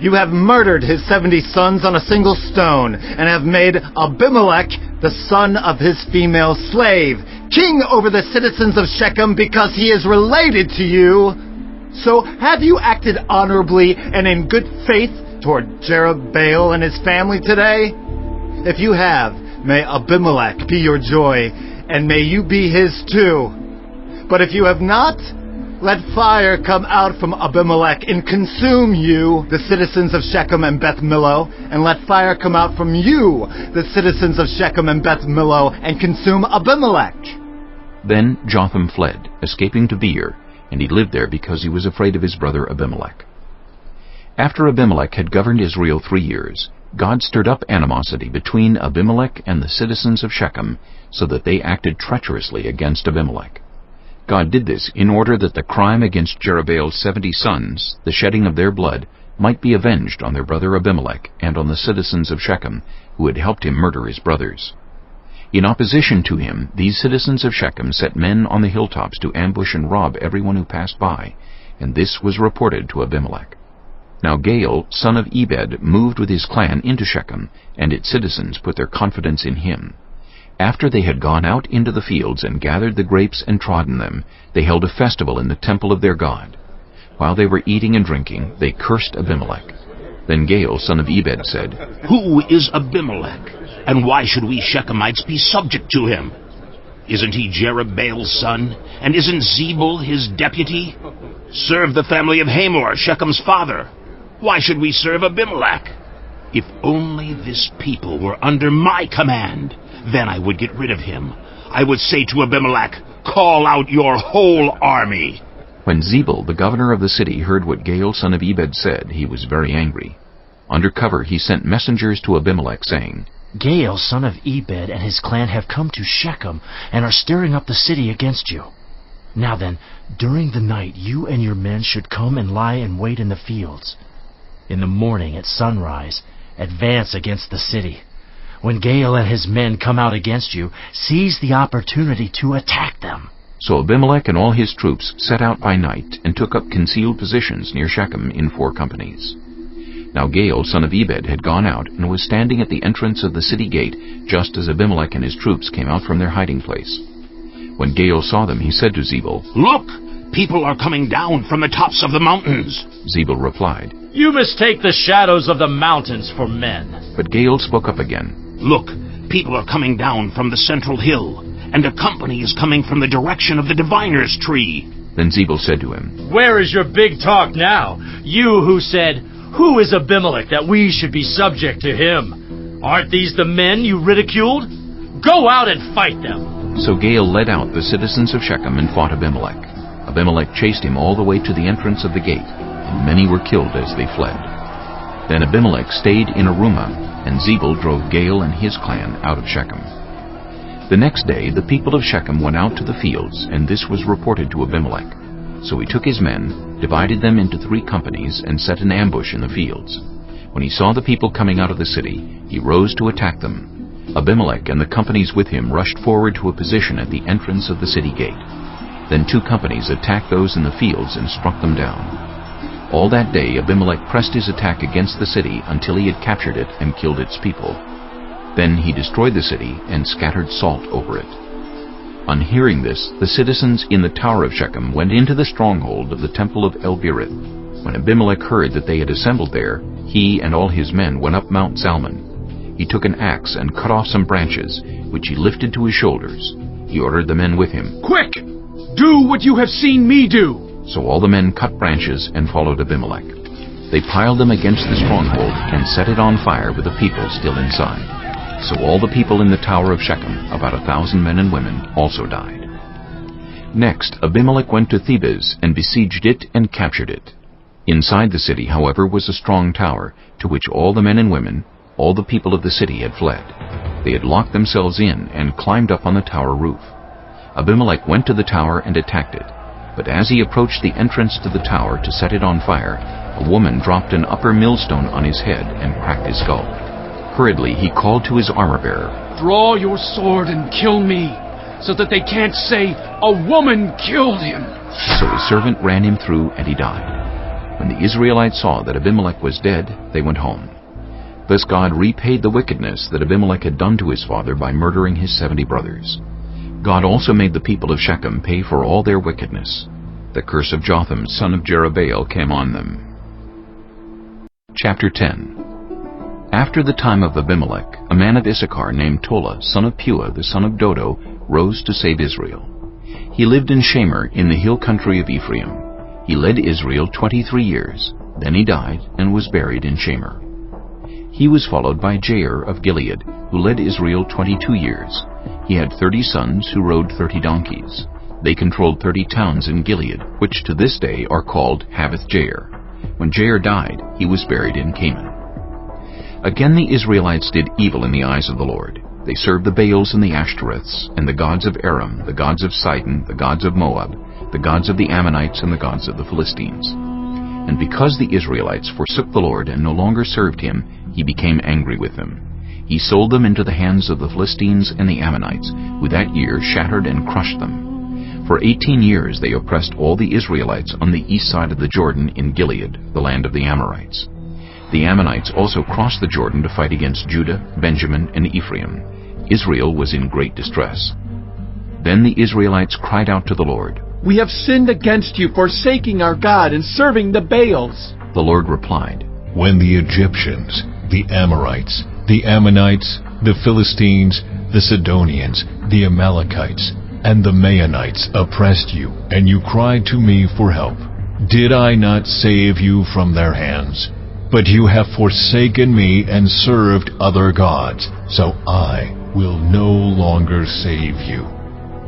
You have murdered his 70 sons on a single stone, and have made Abimelech, the son of his female slave, king over the citizens of Shechem because he is related to you. So have you acted honorably and in good faith toward Jerubbaal and his family today? If you have, may Abimelech be your joy, and may you be his too. But if you have not, let fire come out from Abimelech and consume you, the citizens of Shechem and Beth Millo, and let fire come out from you, the citizens of Shechem and Beth Millo, and consume Abimelech. Then Jotham fled, escaping to Beer, and he lived there because he was afraid of his brother Abimelech. After Abimelech had governed Israel 3 years, God stirred up animosity between Abimelech and the citizens of Shechem, so that they acted treacherously against Abimelech. God did this in order that the crime against Jerubbaal's 70 sons, the shedding of their blood, might be avenged on their brother Abimelech and on the citizens of Shechem, who had helped him murder his brothers. In opposition to him, these citizens of Shechem set men on the hilltops to ambush and rob everyone who passed by, and this was reported to Abimelech. Now Gaal, son of Ebed, moved with his clan into Shechem, and its citizens put their confidence in him. After they had gone out into the fields and gathered the grapes and trodden them, they held a festival in the temple of their god. While they were eating and drinking, they cursed Abimelech. Then Gaal, son of Ebed, said, Who is Abimelech, and why should we Shechemites be subject to him? Isn't he Jerubbaal's son, and isn't Zebul his deputy? Serve the family of Hamor, Shechem's father. Why should we serve Abimelech? If only this people were under my command, then I would get rid of him. I would say to Abimelech, Call out your whole army. When Zebul, the governor of the city, heard what Gaal son of Ebed said, he was very angry. Under cover he sent messengers to Abimelech, saying, Gaal son of Ebed and his clan have come to Shechem and are stirring up the city against you. Now then, during the night you and your men should come and lie in wait in the fields. In the morning at sunrise, advance against the city. When Gaal and his men come out against you, seize the opportunity to attack them. So Abimelech and all his troops set out by night and took up concealed positions near Shechem in 4 companies. Now Gaal son of Ebed had gone out and was standing at the entrance of the city gate just as Abimelech and his troops came out from their hiding place. When Gaal saw them, he said to Zebul, Look! People are coming down from the tops of the mountains. Zebul replied, You mistake the shadows of the mountains for men. But Gaal spoke up again. Look! People are coming down from the central hill, and a company is coming from the direction of the diviner's tree. Then Zebul said to him, Where is your big talk now? You who said, Who is Abimelech that we should be subject to him? Aren't these the men you ridiculed? Go out and fight them. So Gaal led out the citizens of Shechem and fought Abimelech. Abimelech chased him all the way to the entrance of the gate, and many were killed as they fled. Then Abimelech stayed in Arumah, and Zebul drove Gaal and his clan out of Shechem. The next day the people of Shechem went out to the fields, and this was reported to Abimelech. So he took his men, divided them into 3 companies, and set an ambush in the fields. When he saw the people coming out of the city, he rose to attack them. Abimelech and the companies with him rushed forward to a position at the entrance of the city gate. Then 2 companies attacked those in the fields and struck them down. All that day Abimelech pressed his attack against the city until he had captured it and killed its people. Then he destroyed the city and scattered salt over it. On hearing this, the citizens in the tower of Shechem went into the stronghold of the temple of El-Berith. When Abimelech heard that they had assembled there, he and all his men went up Mount Zalmon. He took an axe and cut off some branches, which he lifted to his shoulders. He ordered the men with him, Quick! Do what you have seen me do! So all the men cut branches and followed Abimelech. They piled them against the stronghold and set it on fire with the people still inside. So all the people in the tower of Shechem, about 1,000 men and women, also died. Next, Abimelech went to Thebez and besieged it and captured it. Inside the city, however, was a strong tower, to which all the men and women, all the people of the city had fled. They had locked themselves in and climbed up on the tower roof. Abimelech went to the tower and attacked it. But as he approached the entrance to the tower to set it on fire, a woman dropped an upper millstone on his head and cracked his skull. Hurriedly he called to his armor-bearer, Draw your sword and kill me, so that they can't say, A woman killed him. So his servant ran him through, and he died. When the Israelites saw that Abimelech was dead, they went home. Thus God repaid the wickedness that Abimelech had done to his father by murdering his 70 brothers. God also made the people of Shechem pay for all their wickedness. The curse of Jotham, son of Jerubbaal, came on them. Chapter 10. After the time of Abimelech, a man of Issachar named Tola, son of Puah, the son of Dodo, rose to save Israel. He lived in Shamer, in the hill country of Ephraim. He led Israel 23 years. Then he died and was buried in Shamer. He was followed by Jair of Gilead, who led Israel 22 years. He had 30 sons who rode 30 donkeys. They controlled 30 towns in Gilead, which to this day are called Havoth-Jair. When Jair died, he was buried in Canaan. Again the Israelites did evil in the eyes of the Lord. They served the Baals and the Ashtoreths, and the gods of Aram, the gods of Sidon, the gods of Moab, the gods of the Ammonites, and the gods of the Philistines. And because the Israelites forsook the Lord and no longer served him, he became angry with them. He sold them into the hands of the Philistines and the Ammonites, who that year shattered and crushed them. For 18 years they oppressed all the Israelites on the east side of the Jordan in Gilead, the land of the Amorites. The Ammonites also crossed the Jordan to fight against Judah, Benjamin, and Ephraim. Israel was in great distress. Then the Israelites cried out to the Lord, We have sinned against you, forsaking our God and serving the Baals. The Lord replied, When the Egyptians, the Amorites, the Ammonites, the Philistines, the Sidonians, the Amalekites, and the Maonites oppressed you, and you cried to me for help, did I not save you from their hands? But you have forsaken me and served other gods, so I will no longer save you.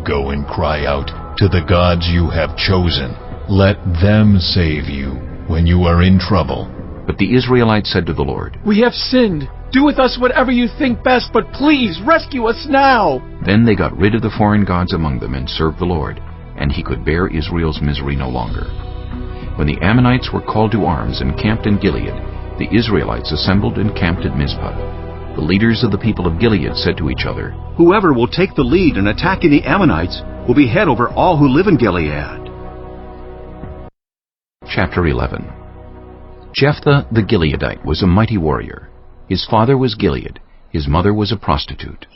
Go and cry out to the gods you have chosen, Let them save you when you are in trouble. But the Israelites said to the Lord, We have sinned. Do with us whatever you think best, but please rescue us now. Then they got rid of the foreign gods among them and served the Lord, and he could bear Israel's misery no longer. When the Ammonites were called to arms and camped in Gilead, the Israelites assembled and camped at Mizpah. The leaders of the people of Gilead said to each other, Whoever will take the lead in attacking the Ammonites will be head over all who live in Gilead. Chapter 11. Jephthah the Gileadite was a mighty warrior. His father was Gilead, his mother was a prostitute.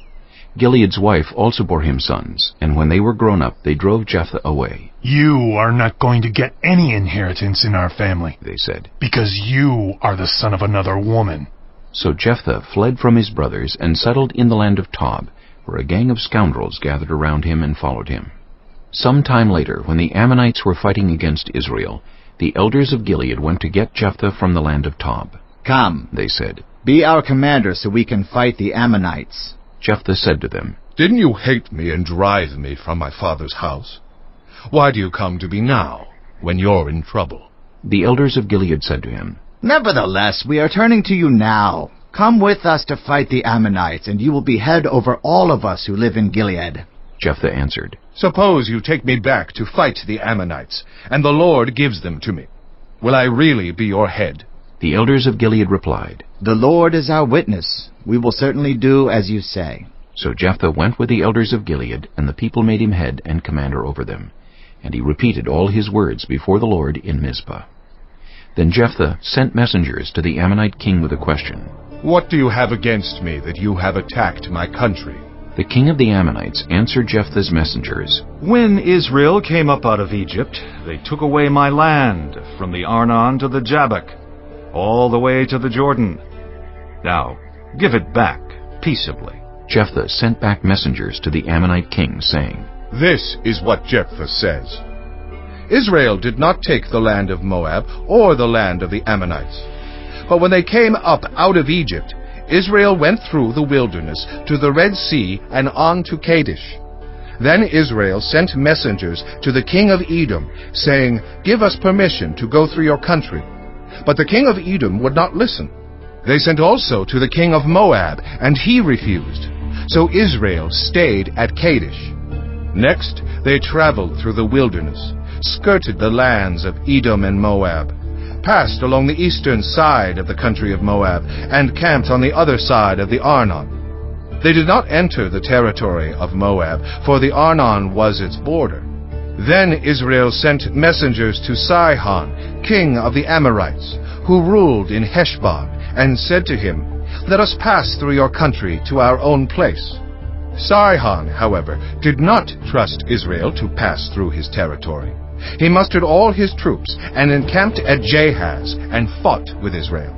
Gilead's wife also bore him sons, and when they were grown up, they drove Jephthah away. You are not going to get any inheritance in our family, they said, because you are the son of another woman. So Jephthah fled from his brothers and settled in the land of Tob, where a gang of scoundrels gathered around him and followed him. Some time later, when the Ammonites were fighting against Israel, the elders of Gilead went to get Jephthah from the land of Tob. Come, they said, be our commander so we can fight the Ammonites. Jephthah said to them, Didn't you hate me and drive me from my father's house? Why do you come to me now, when you're in trouble? The elders of Gilead said to him, Nevertheless, we are turning to you now. Come with us to fight the Ammonites, and you will be head over all of us who live in Gilead. Jephthah answered, Suppose you take me back to fight the Ammonites, and the Lord gives them to me. Will I really be your head? The elders of Gilead replied, The Lord is our witness. We will certainly do as you say. So Jephthah went with the elders of Gilead, and the people made him head and commander over them. And he repeated all his words before the Lord in Mizpah. Then Jephthah sent messengers to the Ammonite king with a question. What do you have against me that you have attacked my country? The king of the Ammonites answered Jephthah's messengers, When Israel came up out of Egypt, they took away my land, from the Arnon to the Jabbok, all the way to the Jordan. Now, give it back, peaceably. Jephthah sent back messengers to the Ammonite king, saying, This is what Jephthah says. Israel did not take the land of Moab or the land of the Ammonites. But when they came up out of Egypt, Israel went through the wilderness to the Red Sea and on to Kadesh. Then Israel sent messengers to the king of Edom, saying, Give us permission to go through your country. But the king of Edom would not listen. They sent also to the king of Moab, and he refused. So Israel stayed at Kadesh. Next they traveled through the wilderness, skirted the lands of Edom and Moab, passed along the eastern side of the country of Moab, and camped on the other side of the Arnon. They did not enter the territory of Moab, for the Arnon was its border. Then Israel sent messengers to Sihon, king of the Amorites, who ruled in Heshbon, and said to him, Let us pass through your country to our own place. Sihon, however, did not trust Israel to pass through his territory. He mustered all his troops and encamped at Jahaz and fought with Israel.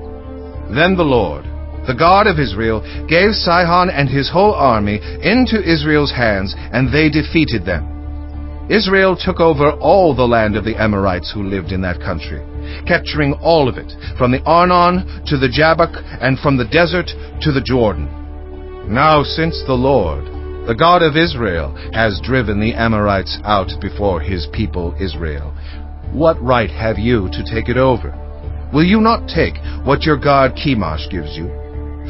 Then the Lord, the God of Israel, gave Sihon and his whole army into Israel's hands, and they defeated them. Israel took over all the land of the Amorites who lived in that country, capturing all of it, from the Arnon to the Jabbok, and from the desert to the Jordan. Now since the Lord, the God of Israel, has driven the Amorites out before his people Israel, what right have you to take it over? Will you not take what your god Chemosh gives you?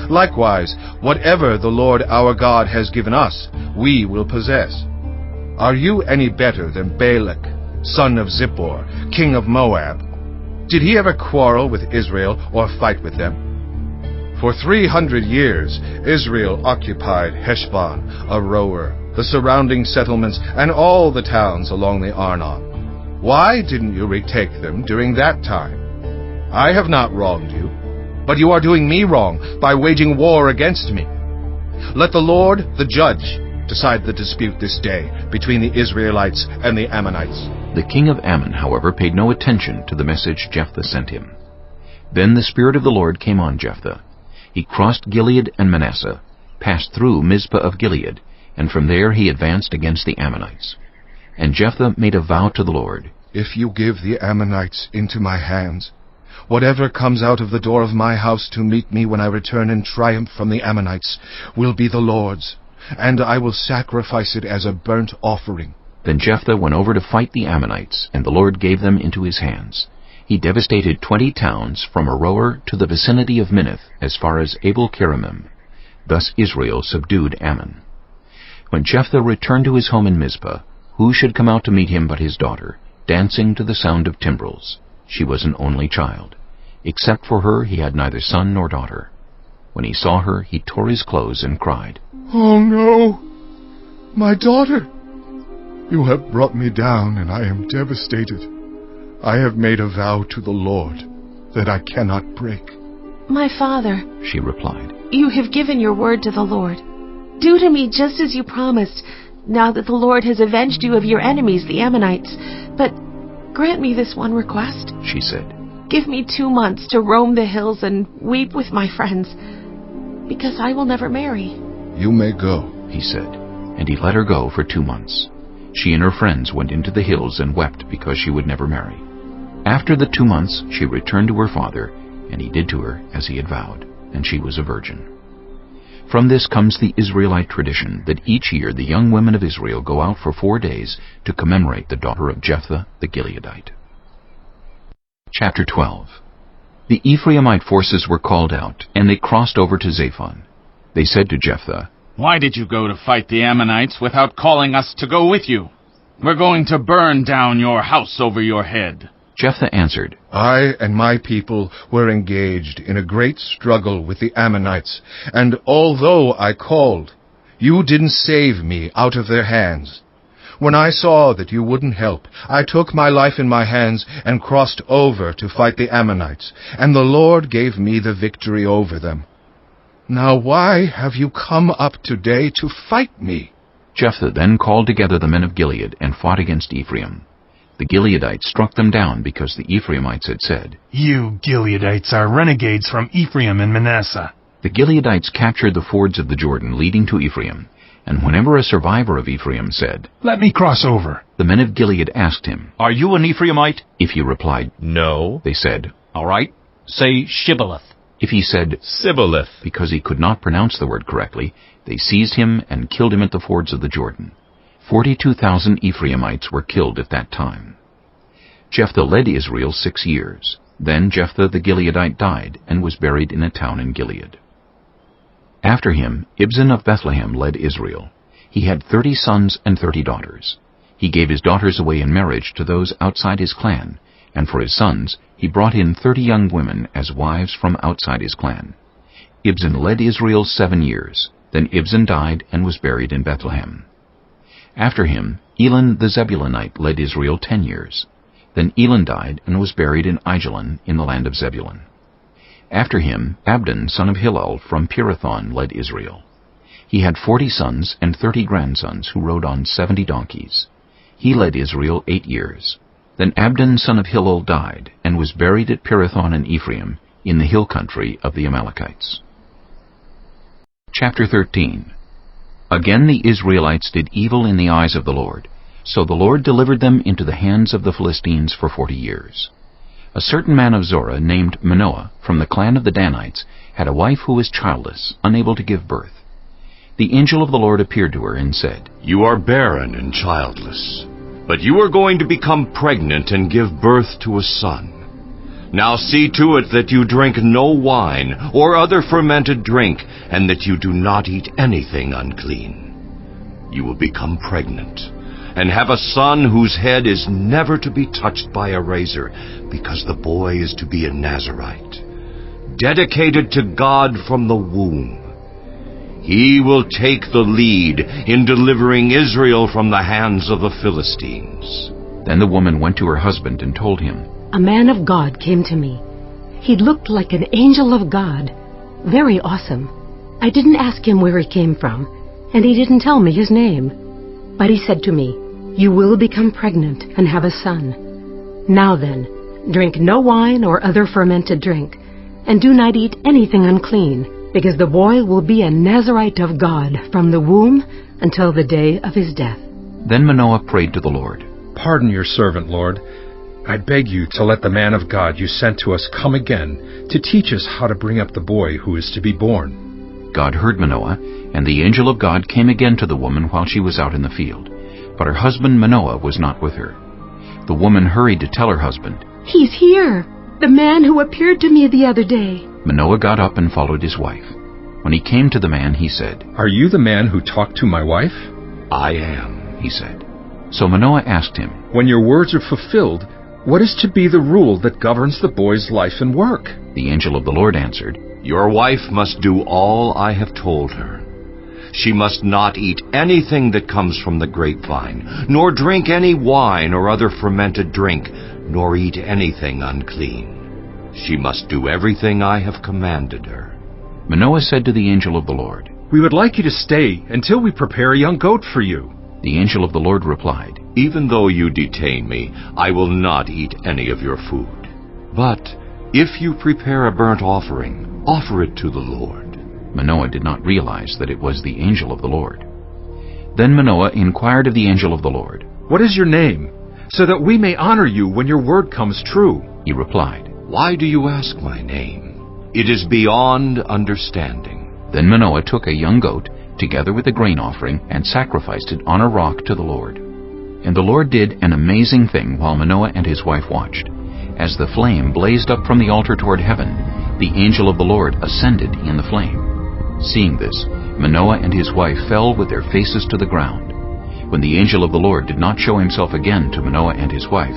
Likewise, whatever the Lord our God has given us, we will possess. Are you any better than Balak, son of Zippor, king of Moab? Did he ever quarrel with Israel or fight with them? For 300 years Israel occupied Heshbon, Aroer, the surrounding settlements, and all the towns along the Arnon. Why didn't you retake them during that time? I have not wronged you, but you are doing me wrong by waging war against me. Let the Lord, the judge, decide the dispute this day between the Israelites and the Ammonites. The king of Ammon, however, paid no attention to the message Jephthah sent him. Then the Spirit of the Lord came on Jephthah. He crossed Gilead and Manasseh, passed through Mizpah of Gilead, and from there he advanced against the Ammonites. And Jephthah made a vow to the Lord, If you give the Ammonites into my hands, whatever comes out of the door of my house to meet me when I return in triumph from the Ammonites will be the Lord's, and I will sacrifice it as a burnt offering. Then Jephthah went over to fight the Ammonites, and the Lord gave them into his hands. He devastated 20 towns from Aroer to the vicinity of Minnith as far as Abel-Keramim. Thus Israel subdued Ammon. When Jephthah returned to his home in Mizpah, who should come out to meet him but his daughter, dancing to the sound of timbrels? She was an only child. Except for her he had neither son nor daughter. When he saw her, he tore his clothes and cried, "Oh no, my daughter! You have brought me down, and I am devastated. I have made a vow to the Lord that I cannot break." My father, she replied, you have given your word to the Lord. Do to me just as you promised, now that the Lord has avenged you of your enemies, the Ammonites. But grant me this one request, she said. Give me 2 months to roam the hills and weep with my friends, because I will never marry. You may go, he said, and he let her go for 2 months. She and her friends went into the hills and wept because she would never marry. After the 2 months she returned to her father, and he did to her as he had vowed, and she was a virgin. From this comes the Israelite tradition that each year the young women of Israel go out for 4 days to commemorate the daughter of Jephthah the Gileadite. Chapter 12. The Ephraimite forces were called out, and they crossed over to Zaphon. They said to Jephthah, "Why did you go to fight the Ammonites without calling us to go with you? We're going to burn down your house over your head." Jephthah answered, "I and my people were engaged in a great struggle with the Ammonites, and although I called, you didn't save me out of their hands. When I saw that you wouldn't help, I took my life in my hands and crossed over to fight the Ammonites, and the Lord gave me the victory over them. Now why have you come up today to fight me?" Jephthah then called together the men of Gilead and fought against Ephraim. The Gileadites struck them down because the Ephraimites had said, "You Gileadites are renegades from Ephraim and Manasseh." The Gileadites captured the fords of the Jordan leading to Ephraim, and whenever a survivor of Ephraim said, "Let me cross over," the men of Gilead asked him, "Are you an Ephraimite?" If he replied, "No," they said, "All right, say Shibboleth." If he said, "Sibboleth," because he could not pronounce the word correctly, they seized him and killed him at the fords of the Jordan. 42,000 Ephraimites were killed at that time. Jephthah led Israel 6 years. Then Jephthah the Gileadite died and was buried in a town in Gilead. After him, Ibzan of Bethlehem led Israel. He had 30 sons and 30 daughters. He gave his daughters away in marriage to those outside his clan, and for his sons he brought in 30 young women as wives from outside his clan. Ibzan led Israel 7 years. Then Ibzan died and was buried in Bethlehem. After him, Elon the Zebulunite led Israel 10 years. Then Elon died and was buried in Aijalon in the land of Zebulun. After him, Abdon son of Hillel from Pirathon led Israel. He had 40 sons and 30 grandsons who rode on 70 donkeys. He led Israel 8 years. Then Abdon son of Hillel died and was buried at Pirathon in Ephraim in the hill country of the Amalekites. Chapter 13. Again the Israelites did evil in the eyes of the Lord, so the Lord delivered them into the hands of the Philistines for 40 years. A certain man of Zorah named Manoah from the clan of the Danites had a wife who was childless, unable to give birth. The angel of the Lord appeared to her and said, "You are barren and childless, but you are going to become pregnant and give birth to a son. Now see to it that you drink no wine or other fermented drink, and that you do not eat anything unclean. You will become pregnant and have a son whose head is never to be touched by a razor, because the boy is to be a Nazirite, dedicated to God from the womb. He will take the lead in delivering Israel from the hands of the Philistines." Then the woman went to her husband and told him, "A man of God came to me. He looked like an angel of God, very awesome. I didn't ask him where he came from, and he didn't tell me his name. But he said to me, 'You will become pregnant and have a son. Now then, drink no wine or other fermented drink, and do not eat anything unclean, because the boy will be a Nazirite of God from the womb until the day of his death.'" Then Manoah prayed to the Lord, "Pardon your servant, Lord. I beg you to let the man of God you sent to us come again to teach us how to bring up the boy who is to be born." God heard Manoah, and the angel of God came again to the woman while she was out in the field. but her husband Manoah was not with her. The woman hurried to tell her husband. "He's here, the man who appeared to me the other day." Manoah got up and followed his wife. When he came to the man, he said, "Are you the man who talked to my wife?" "I am," he said. So Manoah asked him, "When your words are fulfilled, what is to be the rule that governs the boy's life and work?" The angel of the Lord answered, "Your wife must do all I have told her. She must not eat anything that comes from the grapevine, nor drink any wine or other fermented drink, nor eat anything unclean. She must do everything I have commanded her." Manoah said to the angel of the Lord, "We would like you to stay until we prepare a young goat for you." The angel of the Lord replied, "Even though you detain me, I will not eat any of your food. But if you prepare a burnt offering, offer it to the Lord." Manoah did not realize that it was the angel of the Lord. Then Manoah inquired of the angel of the Lord, "What is your name, so that we may honor you when your word comes true?" He replied, "Why do you ask my name? It is beyond understanding." Then Manoah took a young goat, together with a grain offering, and sacrificed it on a rock to the Lord. And the Lord did an amazing thing while Manoah and his wife watched. As the flame blazed up from the altar toward heaven, the angel of the Lord ascended in the flame. Seeing this, Manoah and his wife fell with their faces to the ground. When the angel of the Lord did not show himself again to Manoah and his wife,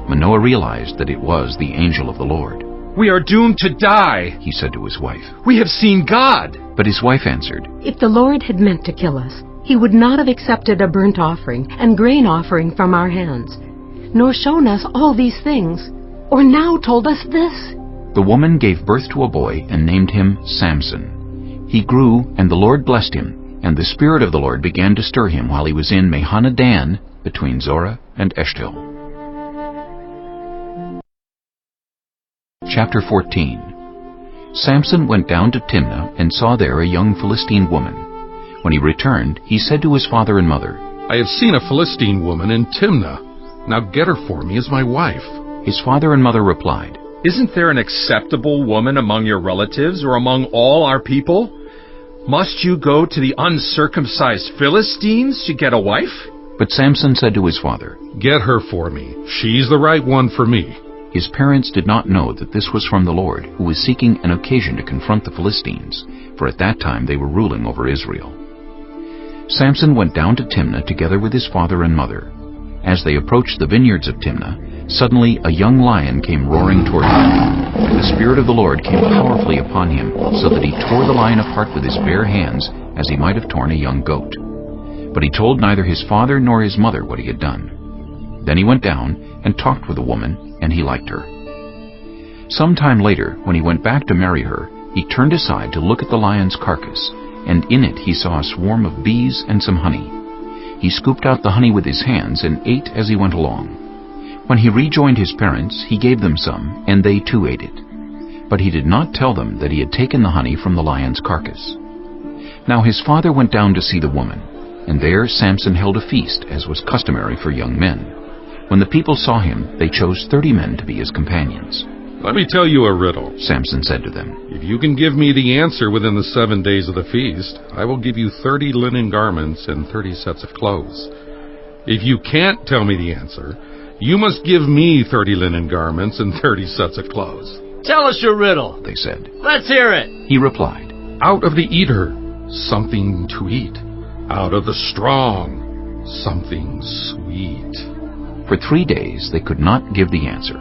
Manoah realized that it was the angel of the Lord. "We are doomed to die," he said to his wife. "We have seen God." But his wife answered, "If the Lord had meant to kill us, he would not have accepted a burnt offering and grain offering from our hands, nor shown us all these things, or now told us this." The woman gave birth to a boy and named him Samson. He grew, and the Lord blessed him, and the Spirit of the Lord began to stir him while he was in Mahanadan, between Zorah and Eshtaol. Chapter 14. Samson went down to Timnah and saw there a young Philistine woman. When he returned, he said to his father and mother, "I have seen a Philistine woman in Timnah. Now get her for me as my wife." His father and mother replied, "Isn't there an acceptable woman among your relatives or among all our people? Must you go to the uncircumcised Philistines to get a wife?" But Samson said to his father, "Get her for me. She's the right one for me." His parents did not know that this was from the Lord, who was seeking an occasion to confront the Philistines, for at that time they were ruling over Israel. Samson went down to Timnah together with his father and mother. As they approached the vineyards of Timnah, suddenly a young lion came roaring toward him, and the Spirit of the Lord came powerfully upon him, so that he tore the lion apart with his bare hands, as he might have torn a young goat. But he told neither his father nor his mother what he had done. Then he went down and talked with the woman, and he liked her. Some time later, when he went back to marry her, he turned aside to look at the lion's carcass, and in it he saw a swarm of bees and some honey. He scooped out the honey with his hands and ate as he went along. When he rejoined his parents, he gave them some, and they too ate it. But he did not tell them that he had taken the honey from the lion's carcass. Now his father went down to see the woman, and there Samson held a feast, as was customary for young men. When the people saw him, they chose 30 men to be his companions. "Let me tell you a riddle," Samson said to them. "If you can give me the answer within the 7 days of the feast, I will give you 30 linen garments and 30 sets of clothes. If you can't tell me the answer, you must give me 30 linen garments and 30 sets of clothes." "Tell us your riddle," they said. "Let's hear it." He replied, "Out of the eater, something to eat. Out of the strong, something sweet." For 3 days they could not give the answer.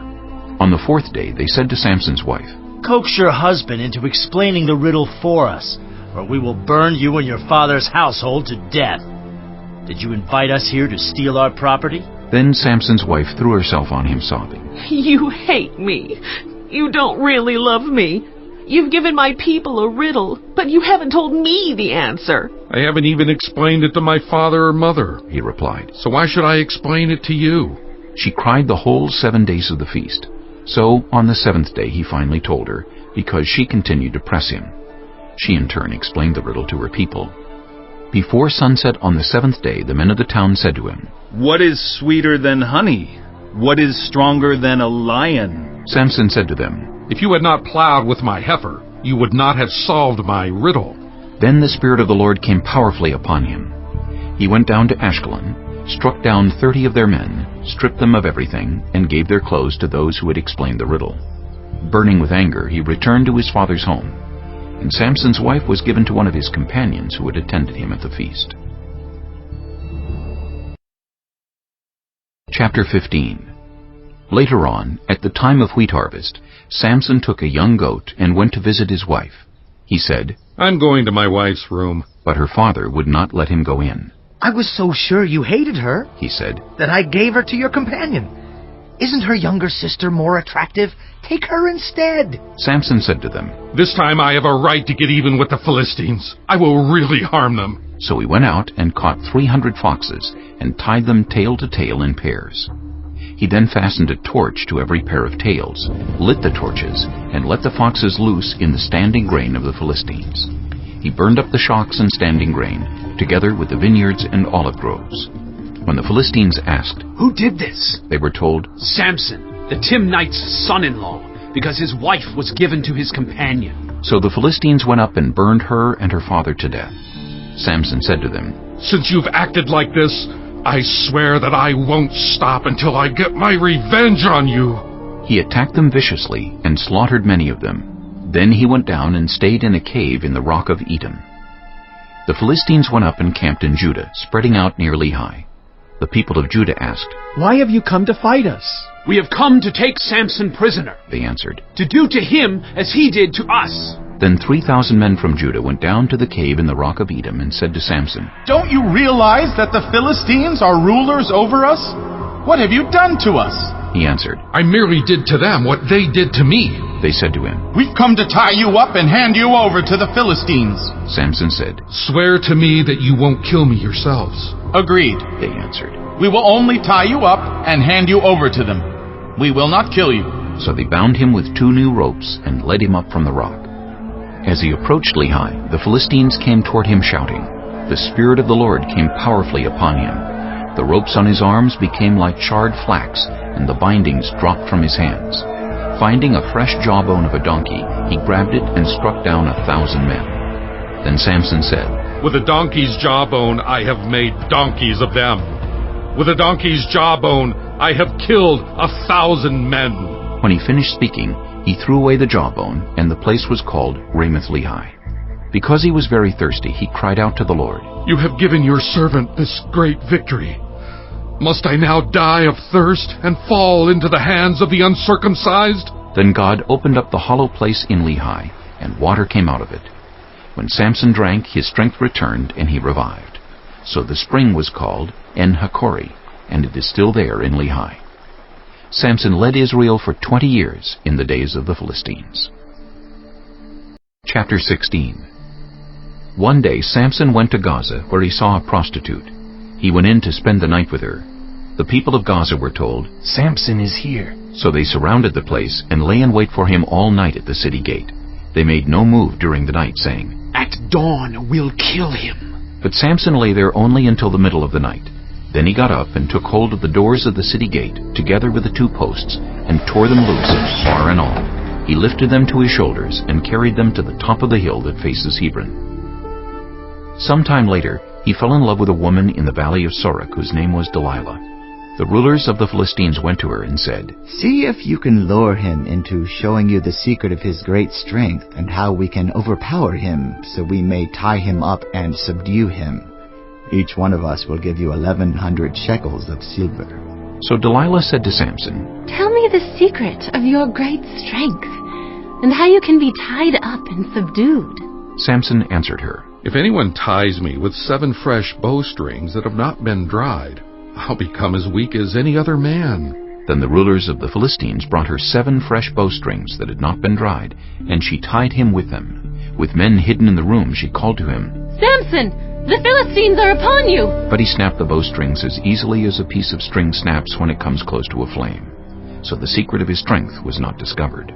On the 4th day they said to Samson's wife, "Coax your husband into explaining the riddle for us, or we will burn you and your father's household to death. Did you invite us here to steal our property?" Then Samson's wife threw herself on him sobbing. "You hate me. You don't really love me. You've given my people a riddle, but you haven't told me the answer." "I haven't even explained it to my father or mother," he replied. "So why should I explain it to you?" She cried the whole 7 days of the feast. So on the 7th day he finally told her, because she continued to press him. She in turn explained the riddle to her people. Before sunset on the 7th day the men of the town said to him, "What is sweeter than honey? What is stronger than a lion?" Samson said to them, "If you had not plowed with my heifer, you would not have solved my riddle." Then the Spirit of the Lord came powerfully upon him. He went down to Ashkelon, struck down 30 of their men, stripped them of everything, and gave their clothes to those who had explained the riddle. Burning with anger, he returned to his father's home, and Samson's wife was given to one of his companions who had attended him at the feast. Chapter 15. Later on, at the time of wheat harvest, Samson took a young goat and went to visit his wife. He said, "I'm going to my wife's room." But her father would not let him go in. "I was so sure you hated her," he said, "that I gave her to your companion. Isn't her younger sister more attractive? Take her instead." Samson said to them, "This time I have a right to get even with the Philistines. I will really harm them." So he went out and caught 300 foxes and tied them tail to tail in pairs. He then fastened a torch to every pair of tails, lit the torches, and let the foxes loose in the standing grain of the Philistines. He burned up the shocks and standing grain, together with the vineyards and olive groves. When the Philistines asked, "Who did this?" they were told, "Samson, the Timnite's son-in-law, because his wife was given to his companion." So the Philistines went up and burned her and her father to death. Samson said to them, "Since you've acted like this, I swear that I won't stop until I get my revenge on you." He attacked them viciously and slaughtered many of them. Then he went down and stayed in a cave in the rock of Edom. The Philistines went up and camped in Judah, spreading out near Lehi. The people of Judah asked, "Why have you come to fight us?" "We have come to take Samson prisoner," they answered, "to do to him as he did to us." Then 3,000 men from Judah went down to the cave in the rock of Edom and said to Samson, "Don't you realize that the Philistines are rulers over us? What have you done to us?" He answered, "I merely did to them what they did to me." They said to him, "We've come to tie you up and hand you over to the Philistines." Samson said, "Swear to me that you won't kill me yourselves." "Agreed," they answered. "We will only tie you up and hand you over to them. We will not kill you." So they bound him with 2 new ropes and led him up from the rock. As he approached Lehi, the Philistines came toward him shouting. The Spirit of the Lord came powerfully upon him. The ropes on his arms became like charred flax, and the bindings dropped from his hands. Finding a fresh jawbone of a donkey, he grabbed it and struck down 1,000 men. Then Samson said, "With a donkey's jawbone I have made donkeys of them. With a donkey's jawbone I have killed 1,000 men." When he finished speaking, he threw away the jawbone, and the place was called Ramath-Lehi. Because he was very thirsty, he cried out to the Lord, "You have given your servant this great victory. Must I now die of thirst and fall into the hands of the uncircumcised?" Then God opened up the hollow place in Lehi, and water came out of it. When Samson drank, his strength returned, and he revived. So the spring was called En-Hakkore, and it is still there in Lehi. Samson led Israel for 20 years in the days of the Philistines. Chapter 16. One day Samson went to Gaza, where he saw a prostitute. He went in to spend the night with her. The people of Gaza were told, "Samson is here." So they surrounded the place and lay in wait for him all night at the city gate. They made no move during the night, saying, "At dawn we'll kill him." But Samson lay there only until the middle of the night. Then he got up and took hold of the doors of the city gate, together with the 2 posts, and tore them loose, bar and all. He lifted them to his shoulders and carried them to the top of the hill that faces Hebron. Some time later, he fell in love with a woman in the valley of Sorek, whose name was Delilah. The rulers of the Philistines went to her and said, "See if you can lure him into showing you the secret of his great strength and how we can overpower him, so we may tie him up and subdue him. Each one of us will give you 1,100 shekels of silver." So Delilah said to Samson, "Tell me the secret of your great strength, and how you can be tied up and subdued." Samson answered her, "If anyone ties me with 7 fresh bowstrings that have not been dried, I'll become as weak as any other man." Then the rulers of the Philistines brought her 7 fresh bowstrings that had not been dried, and she tied him with them. With men hidden in the room, she called to him, "Samson, the Philistines are upon you!" But he snapped the bowstrings as easily as a piece of string snaps when it comes close to a flame. So the secret of his strength was not discovered.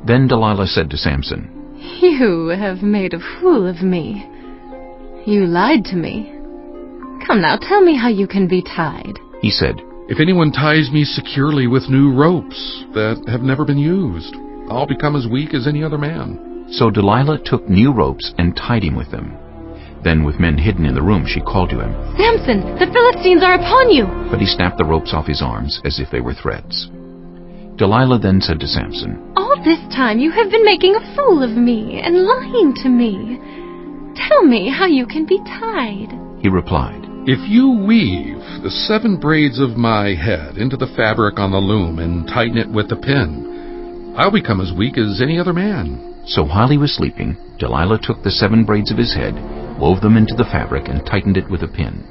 Then Delilah said to Samson, "You have made a fool of me. You lied to me. Come now, tell me how you can be tied." He said, "If anyone ties me securely with new ropes that have never been used, I'll become as weak as any other man." So Delilah took new ropes and tied him with them. Then, with men hidden in the room, she called to him. Samson, the Philistines are upon you! But he snapped the ropes off his arms as if they were threads. Delilah then said to Samson, All this time you have been making a fool of me and lying to me. Tell me how you can be tied. He replied, If you weave the 7 braids of my head into the fabric on the loom and tighten it with the pin, I'll become as weak as any other man. So while he was sleeping, Delilah took the 7 braids of his head, wove them into the fabric, and tightened it with a pin.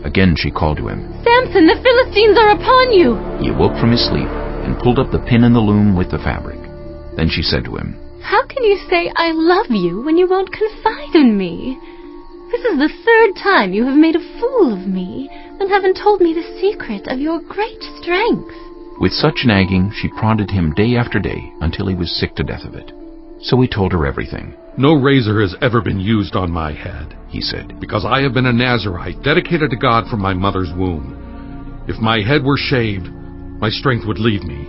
Again she called to him. Samson, the Philistines are upon you! He awoke from his sleep and pulled up the pin in the loom with the fabric. Then she said to him, How can you say I love you when you won't confide in me? This is the 3rd time you have made a fool of me and haven't told me the secret of your great strength. With such nagging, she prodded him day after day until he was sick to death of it. So he told her everything. No razor has ever been used on my head, he said, because I have been a Nazirite dedicated to God from my mother's womb. If my head were shaved, my strength would leave me,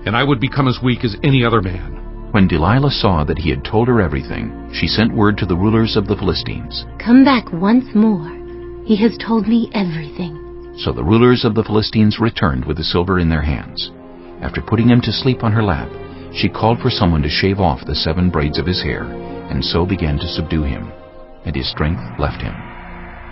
and I would become as weak as any other man. When Delilah saw that he had told her everything, she sent word to the rulers of the Philistines. Come back once more. He has told me everything. So the rulers of the Philistines returned with the silver in their hands. After putting him to sleep on her lap, she called for someone to shave off the 7 braids of his hair, and so began to subdue him, and his strength left him.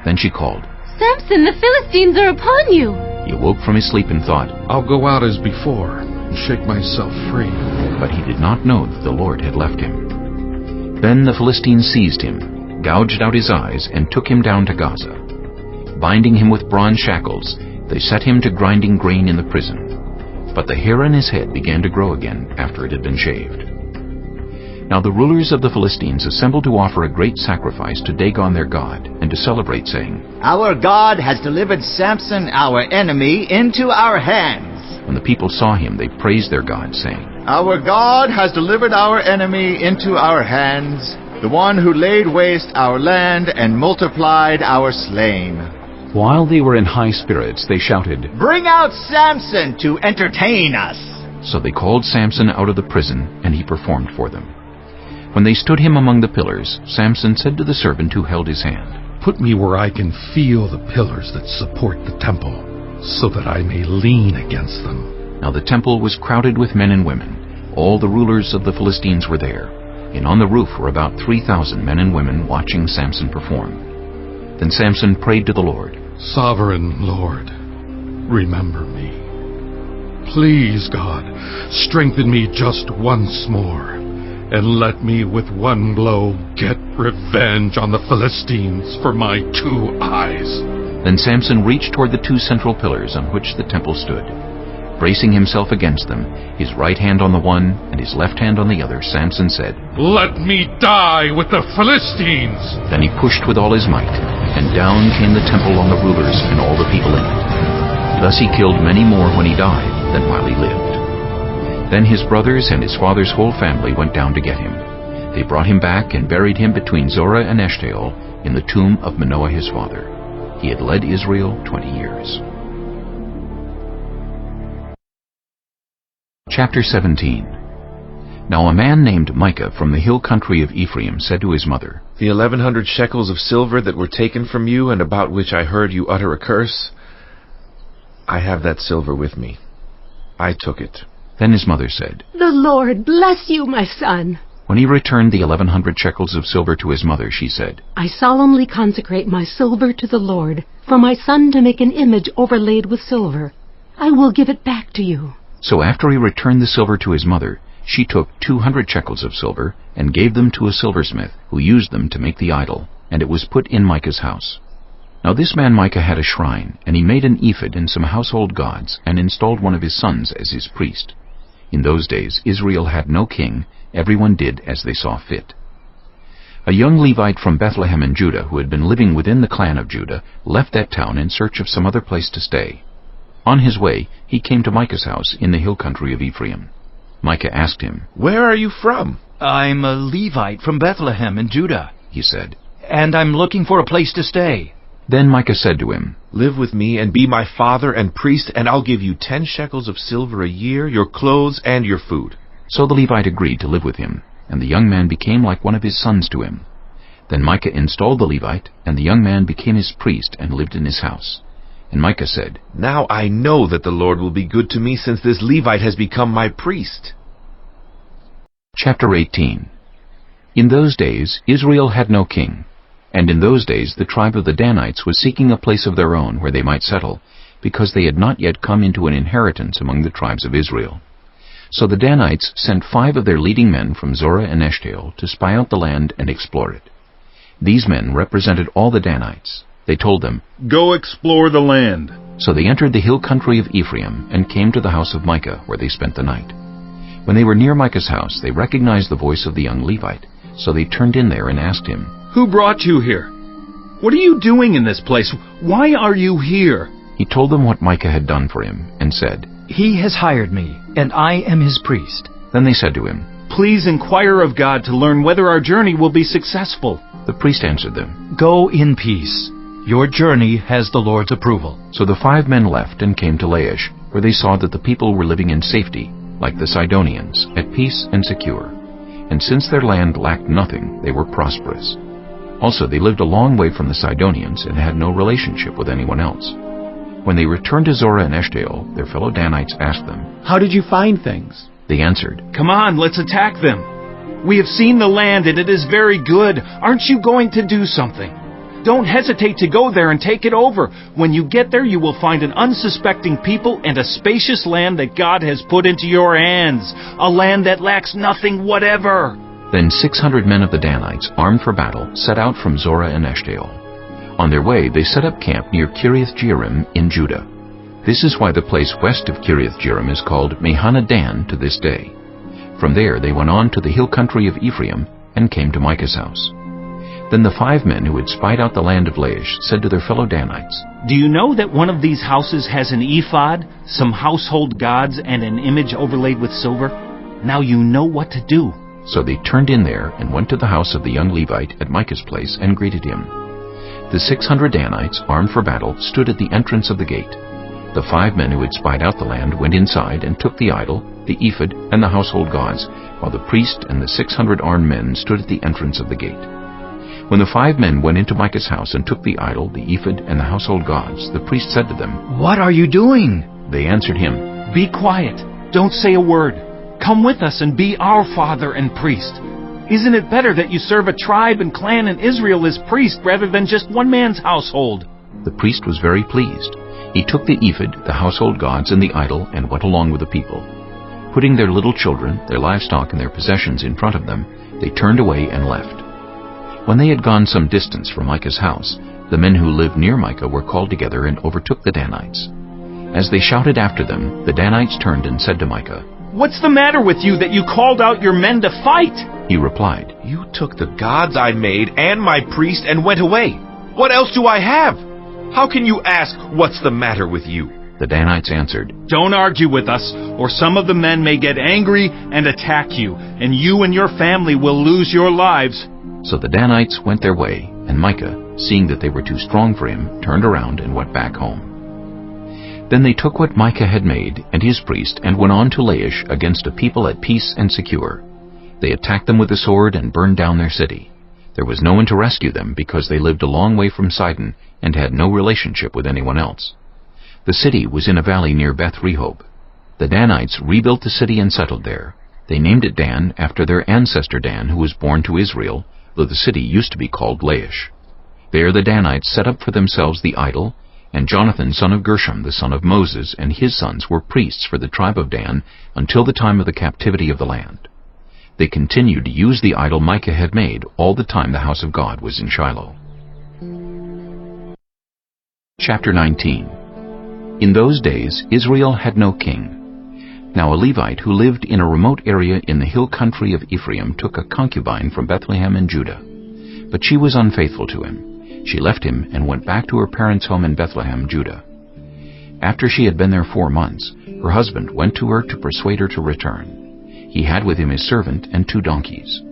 Then she called, Samson, the Philistines are upon you! He awoke from his sleep and thought, I'll go out as before and shake myself free. But he did not know that the Lord had left him. Then the Philistines seized him, gouged out his eyes, and took him down to Gaza. Binding him with bronze shackles, they set him to grinding grain in the prison. But the hair on his head began to grow again after it had been shaved. Now the rulers of the Philistines assembled to offer a great sacrifice to Dagon their god, and to celebrate, saying, Our God has delivered Samson, our enemy, into our hands. When the people saw him, they praised their god, saying, Our God has delivered our enemy into our hands, the one who laid waste our land and multiplied our slain. While they were in high spirits, they shouted, Bring out Samson to entertain us. So they called Samson out of the prison, and he performed for them. When they stood him among the pillars, Samson said to the servant who held his hand, Put me where I can feel the pillars that support the temple, so that I may lean against them. Now the temple was crowded with men and women. All the rulers of the Philistines were there, and on the roof were about 3,000 men and women watching Samson perform. Then Samson prayed to the Lord, Sovereign Lord, remember me. Please, God, strengthen me just once more, and let me with one blow get revenge on the Philistines for my 2 eyes. Then Samson reached toward the 2 central pillars on which the temple stood. Bracing himself against them, his right hand on the one and his left hand on the other, Samson said, Let me die with the Philistines! Then he pushed with all his might, and down came the temple on the rulers and all the people in it. Thus he killed many more when he died than while he lived. Then his brothers and his father's whole family went down to get him. They brought him back and buried him between Zorah and Eshtaol in the tomb of Manoah his father. He had led Israel 20 years. Chapter 17. Now a man named Micah from the hill country of Ephraim said to his mother, The 1,100 shekels of silver that were taken from you, and about which I heard you utter a curse, I have that silver with me. I took it. Then his mother said, The Lord bless you, my son. When he returned the 1,100 shekels of silver to his mother, she said, I solemnly consecrate my silver to the Lord, for my son to make an image overlaid with silver. I will give it back to you. So after he returned the silver to his mother, she took 200 shekels of silver and gave them to a silversmith, who used them to make the idol, and it was put in Micah's house. Now this man Micah had a shrine, and he made an ephod and some household gods, and installed one of his sons as his priest. In those days Israel had no king, everyone did as they saw fit. A young Levite from Bethlehem in Judah, who had been living within the clan of Judah, left that town in search of some other place to stay. On his way, he came to Micah's house in the hill country of Ephraim. Micah asked him, Where are you from? I'm a Levite from Bethlehem in Judah, he said, and I'm looking for a place to stay. Then Micah said to him, Live with me and be my father and priest, and I'll give you 10 shekels of silver a year, your clothes and your food. So the Levite agreed to live with him, and the young man became like one of his sons to him. Then Micah installed the Levite, and the young man became his priest and lived in his house. And Micah said, "Now I know that the Lord will be good to me, since this Levite has become my priest." Chapter 18. In those days Israel had no king, and in those days the tribe of the Danites was seeking a place of their own where they might settle, because they had not yet come into an inheritance among the tribes of Israel. So the Danites sent 5 of their leading men from Zorah and Eshtaol to spy out the land and explore it. These men represented all the Danites. They told them, "Go explore the land." So they entered the hill country of Ephraim and came to the house of Micah, where they spent the night. When they were near Micah's house, they recognized the voice of the young Levite. So they turned in there and asked him, "Who brought you here? What are you doing in this place? Why are you here?" He told them what Micah had done for him, and said, "He has hired me, and I am his priest." Then they said to him, "Please inquire of God to learn whether our journey will be successful." The priest answered them, "Go in peace. Your journey has the Lord's approval." So the 5 men left and came to Laish, where they saw that the people were living in safety, like the Sidonians, at peace and secure. And since their land lacked nothing, they were prosperous. Also they lived a long way from the Sidonians and had no relationship with anyone else. When they returned to Zorah and Eshtaol, their fellow Danites asked them, "How did you find things?" They answered, "Come on, let's attack them. We have seen the land and it is very good. Aren't you going to do something? Don't hesitate to go there and take it over. When you get there, you will find an unsuspecting people and a spacious land that God has put into your hands, a land that lacks nothing whatever." Then 600 men of the Danites, armed for battle, set out from Zorah and Eshtaol. On their way, they set up camp near Kiriath-Jearim in Judah. This is why the place west of Kiriath-Jearim is called Mehanadan to this day. From there they went on to the hill country of Ephraim and came to Micah's house. Then the 5 men who had spied out the land of Laish said to their fellow Danites, "Do you know that one of these houses has an ephod, some household gods, and an image overlaid with silver? Now you know what to do." So they turned in there and went to the house of the young Levite at Micah's place and greeted him. The 600 Danites, armed for battle, stood at the entrance of the gate. The 5 men who had spied out the land went inside and took the idol, the ephod, and the household gods, while the priest and the 600 armed men stood at the entrance of the gate. When the 5 men went into Micah's house and took the idol, the ephod, and the household gods, the priest said to them, "What are you doing?" They answered him, "Be quiet. Don't say a word. Come with us and be our father and priest. Isn't it better that you serve a tribe and clan in Israel as priest rather than just one man's household?" The priest was very pleased. He took the ephod, the household gods, and the idol, and went along with the people. Putting their little children, their livestock, and their possessions in front of them, they turned away and left. When they had gone some distance from Micah's house, the men who lived near Micah were called together and overtook the Danites. As they shouted after them, the Danites turned and said to Micah, "What's the matter with you that you called out your men to fight?" He replied, "You took the gods I made and my priest and went away. What else do I have? How can you ask, 'What's the matter with you?'" The Danites answered, "Don't argue with us, or some of the men may get angry and attack you, and you and your family will lose your lives." So the Danites went their way, and Micah, seeing that they were too strong for him, turned around and went back home. Then they took what Micah had made and his priest and went on to Laish against a people at peace and secure. They attacked them with the sword and burned down their city. There was no one to rescue them because they lived a long way from Sidon and had no relationship with anyone else. The city was in a valley near Beth Rehob. The Danites rebuilt the city and settled there. They named it Dan after their ancestor Dan, who was born to Israel, though the city used to be called Laish. There the Danites set up for themselves the idol, and Jonathan son of Gershom, the son of Moses, and his sons were priests for the tribe of Dan until the time of the captivity of the land. They continued to use the idol Micah had made all the time the house of God was in Shiloh. Chapter 19. In those days Israel had no king. Now a Levite who lived in a remote area in the hill country of Ephraim took a concubine from Bethlehem in Judah. But she was unfaithful to him. She left him and went back to her parents' home in Bethlehem, Judah. After she had been there 4 months, her husband went to her to persuade her to return. He had with him his servant and 2 donkeys.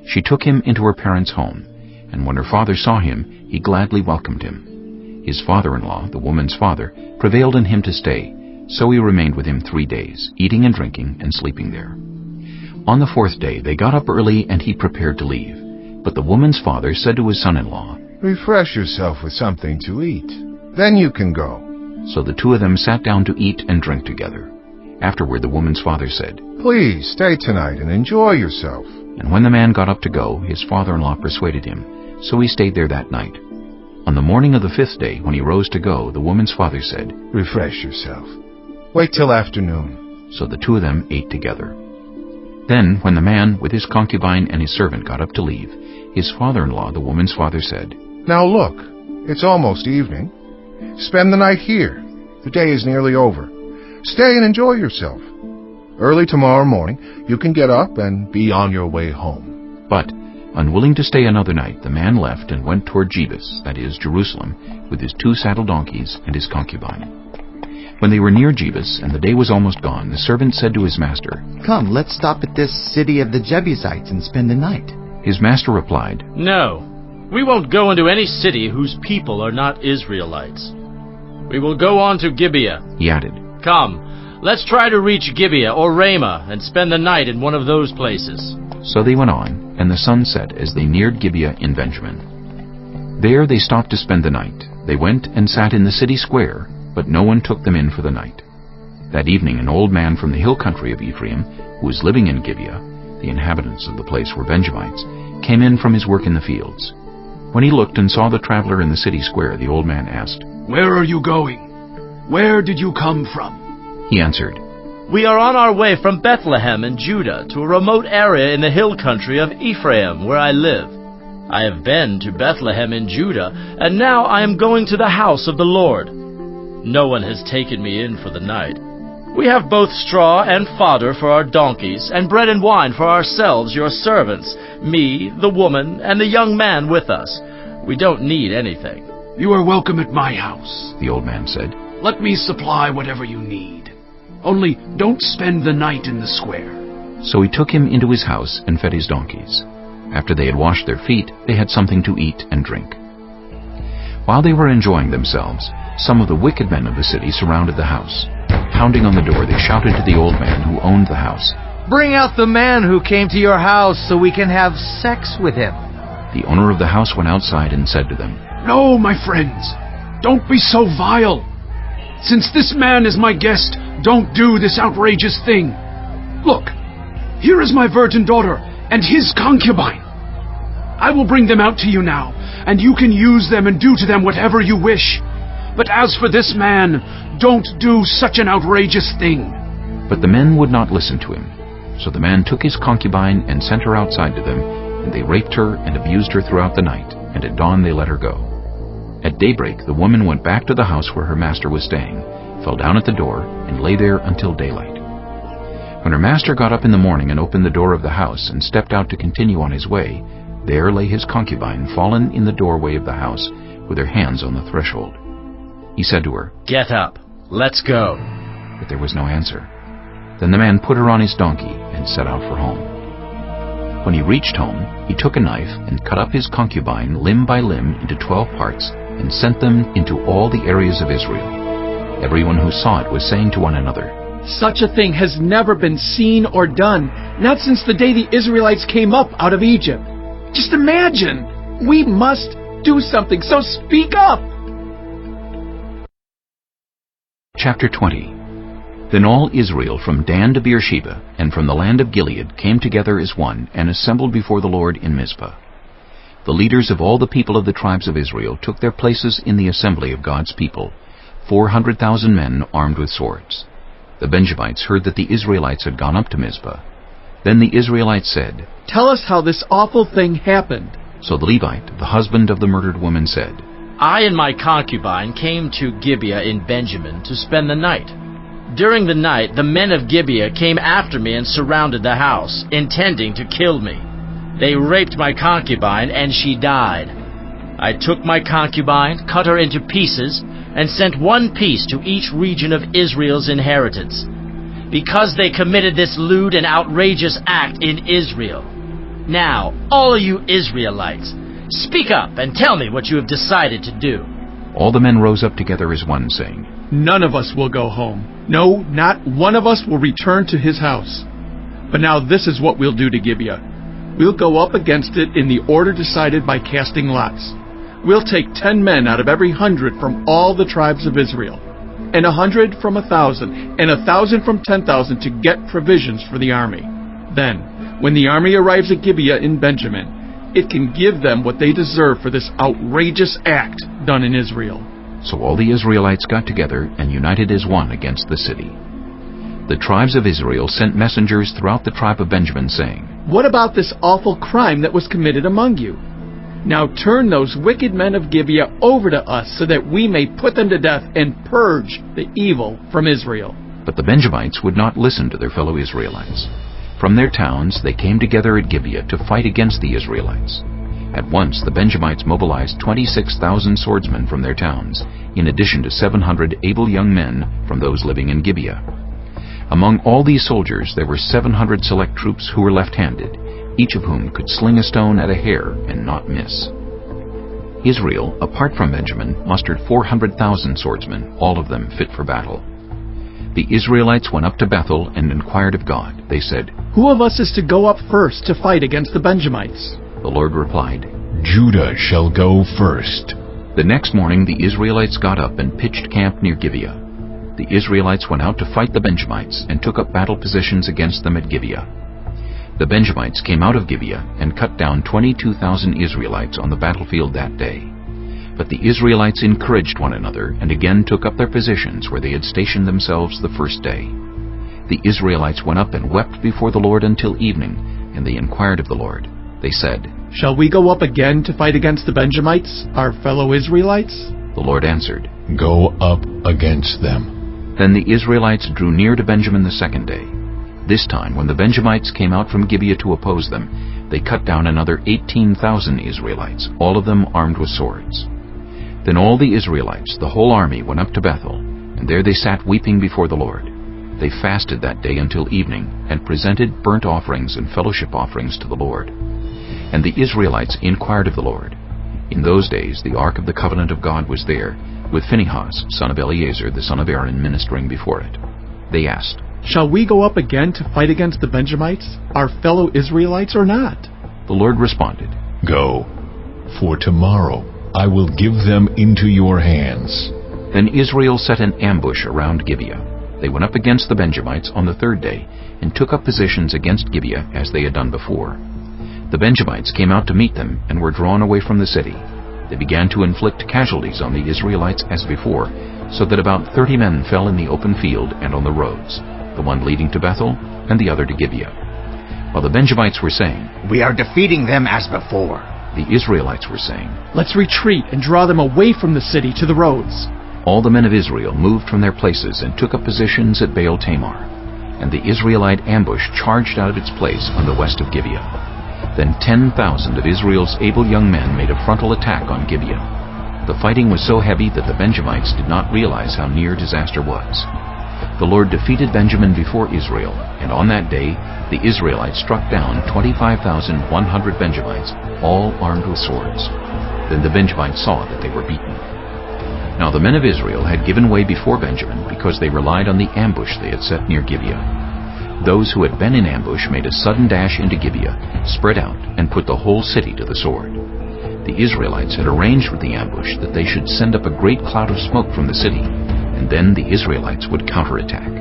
She took him into her parents' home, and when her father saw him, he gladly welcomed him. His father-in-law, the woman's father, prevailed on him to stay, so he remained with him 3 days, eating and drinking and sleeping there. On the 4th day they got up early and he prepared to leave. But the woman's father said to his son-in-law, Refresh yourself with something to eat. Then you can go. So the two of them sat down to eat and drink together. Afterward the woman's father said, Please stay tonight and enjoy yourself. And when the man got up to go, his father-in-law persuaded him, so he stayed there that night. On the morning of the 5th day, when he rose to go, the woman's father said, Refresh yourself. Wait till afternoon. So the two of them ate together. Then, when the man with his concubine and his servant got up to leave, his father-in-law, the woman's father, said, Now look, it's almost evening. Spend the night here. The day is nearly over. Stay and enjoy yourself. Early tomorrow morning, you can get up and be on your way home. But, unwilling to stay another night, the man left and went toward Jebus, that is, Jerusalem, with his 2 saddle donkeys and his concubine. When they were near Jebus, and the day was almost gone, the servant said to his master, Come, let's stop at this city of the Jebusites and spend the night. His master replied, No, we won't go into any city whose people are not Israelites. We will go on to Gibeah. He added, Come, let's try to reach Gibeah or Ramah and spend the night in one of those places. So they went on, and the sun set as they neared Gibeah in Benjamin. There they stopped to spend the night. They went and sat in the city square, but no one took them in for the night. That evening an old man from the hill country of Ephraim, who was living in Gibeah, the inhabitants of the place were Benjamites, came in from his work in the fields. When he looked and saw the traveler in the city square, the old man asked, Where are you going? Where did you come from? He answered, We are on our way from Bethlehem in Judah to a remote area in the hill country of Ephraim, where I live. I have been to Bethlehem in Judah, and now I am going to the house of the Lord. No one has taken me in for the night. We have both straw and fodder for our donkeys, and bread and wine for ourselves, your servants, me, the woman, and the young man with us. We don't need anything. You are welcome at my house, the old man said. Let me supply whatever you need. Only don't spend the night in the square. So he took him into his house and fed his donkeys. After they had washed their feet, they had something to eat and drink. While they were enjoying themselves, some of the wicked men of the city surrounded the house. Pounding on the door, they shouted to the old man who owned the house, Bring out the man who came to your house so we can have sex with him. The owner of the house went outside and said to them, No, my friends, don't be so vile. Since this man is my guest, don't do this outrageous thing. Look, here is my virgin daughter and his concubine. I will bring them out to you now, and you can use them and do to them whatever you wish. But as for this man, don't do such an outrageous thing. But the men would not listen to him. So the man took his concubine and sent her outside to them, and they raped her and abused her throughout the night, and at dawn they let her go. At daybreak the woman went back to the house where her master was staying, fell down at the door, and lay there until daylight. When her master got up in the morning and opened the door of the house and stepped out to continue on his way, there lay his concubine fallen in the doorway of the house, with her hands on the threshold. He said to her, Get up, let's go. But there was no answer. Then the man put her on his donkey and set out for home. When he reached home, he took a knife and cut up his concubine limb by limb into 12 parts and sent them into all the areas of Israel. Everyone who saw it was saying to one another, Such a thing has never been seen or done, not since the day the Israelites came up out of Egypt. Just imagine! We must do something, so speak up! Chapter 20. Then all Israel from Dan to Beersheba and from the land of Gilead came together as one and assembled before the Lord in Mizpah. The leaders of all the people of the tribes of Israel took their places in the assembly of God's people, 400,000 men armed with swords. The Benjamites heard that the Israelites had gone up to Mizpah. Then the Israelites said, Tell us how this awful thing happened. So the Levite, the husband of the murdered woman, said, I and my concubine came to Gibeah in Benjamin to spend the night. During the night, the men of Gibeah came after me and surrounded the house, intending to kill me. They raped my concubine, and she died. I took my concubine, cut her into pieces, and sent one piece to each region of Israel's inheritance, because they committed this lewd and outrageous act in Israel. Now, all of you Israelites, speak up and tell me what you have decided to do. All the men rose up together as one, saying, None of us will go home. No, not one of us will return to his house. But now this is what we'll do to Gibeah. We'll go up against it in the order decided by casting lots. We'll take 10 men out of every 100 from all the tribes of Israel, and 100 from 1,000, and 1,000 from 10,000 to get provisions for the army. Then, when the army arrives at Gibeah in Benjamin, it can give them what they deserve for this outrageous act done in Israel. So all the Israelites got together and united as one against the city. The tribes of Israel sent messengers throughout the tribe of Benjamin, saying, What about this awful crime that was committed among you? Now turn those wicked men of Gibeah over to us, so that we may put them to death and purge the evil from Israel. But the Benjamites would not listen to their fellow Israelites. From their towns they came together at Gibeah to fight against the Israelites. At once the Benjamites mobilized 26,000 swordsmen from their towns, in addition to 700 able young men from those living in Gibeah. Among all these soldiers there were 700 select troops who were left-handed, each of whom could sling a stone at a hair and not miss. Israel, apart from Benjamin, mustered 400,000 swordsmen, all of them fit for battle. The Israelites went up to Bethel and inquired of God. They said, Who of us is to go up first to fight against the Benjamites? The Lord replied, Judah shall go first. The next morning the Israelites got up and pitched camp near Gibeah. The Israelites went out to fight the Benjamites and took up battle positions against them at Gibeah. The Benjamites came out of Gibeah and cut down 22,000 Israelites on the battlefield that day. But the Israelites encouraged one another and again took up their positions where they had stationed themselves the first day. The Israelites went up and wept before the Lord until evening, and they inquired of the Lord. They said, Shall we go up again to fight against the Benjamites, our fellow Israelites? The Lord answered, Go up against them. Then the Israelites drew near to Benjamin the second day. This time, when the Benjamites came out from Gibeah to oppose them, they cut down another 18,000 Israelites, all of them armed with swords. Then all the Israelites, the whole army, went up to Bethel, and there they sat weeping before the Lord. They fasted that day until evening, and presented burnt offerings and fellowship offerings to the Lord. And the Israelites inquired of the Lord. In those days the ark of the covenant of God was there, with Phinehas, son of Eleazar, the son of Aaron, ministering before it. They asked, Shall we go up again to fight against the Benjamites, our fellow Israelites, or not? The Lord responded, Go, for tomorrow I will give them into your hands. Then Israel set an ambush around Gibeah. They went up against the Benjamites on the third day, and took up positions against Gibeah as they had done before. The Benjamites came out to meet them, and were drawn away from the city. They began to inflict casualties on the Israelites as before, so that about 30 men fell in the open field and on the roads, the one leading to Bethel and the other to Gibeah. While the Benjamites were saying, We are defeating them as before, the Israelites were saying, Let's retreat and draw them away from the city to the roads. All the men of Israel moved from their places and took up positions at Baal Tamar, and the Israelite ambush charged out of its place on the west of Gibeah. Then 10,000 of Israel's able young men made a frontal attack on Gibeah. The fighting was so heavy that the Benjamites did not realize how near disaster was. The Lord defeated Benjamin before Israel, and on that day the Israelites struck down 25,100 Benjamites, all armed with swords. Then the Benjamites saw that they were beaten. Now the men of Israel had given way before Benjamin because they relied on the ambush they had set near Gibeah. Those who had been in ambush made a sudden dash into Gibeah, spread out, and put the whole city to the sword. The Israelites had arranged with the ambush that they should send up a great cloud of smoke from the city, and then the Israelites would counterattack.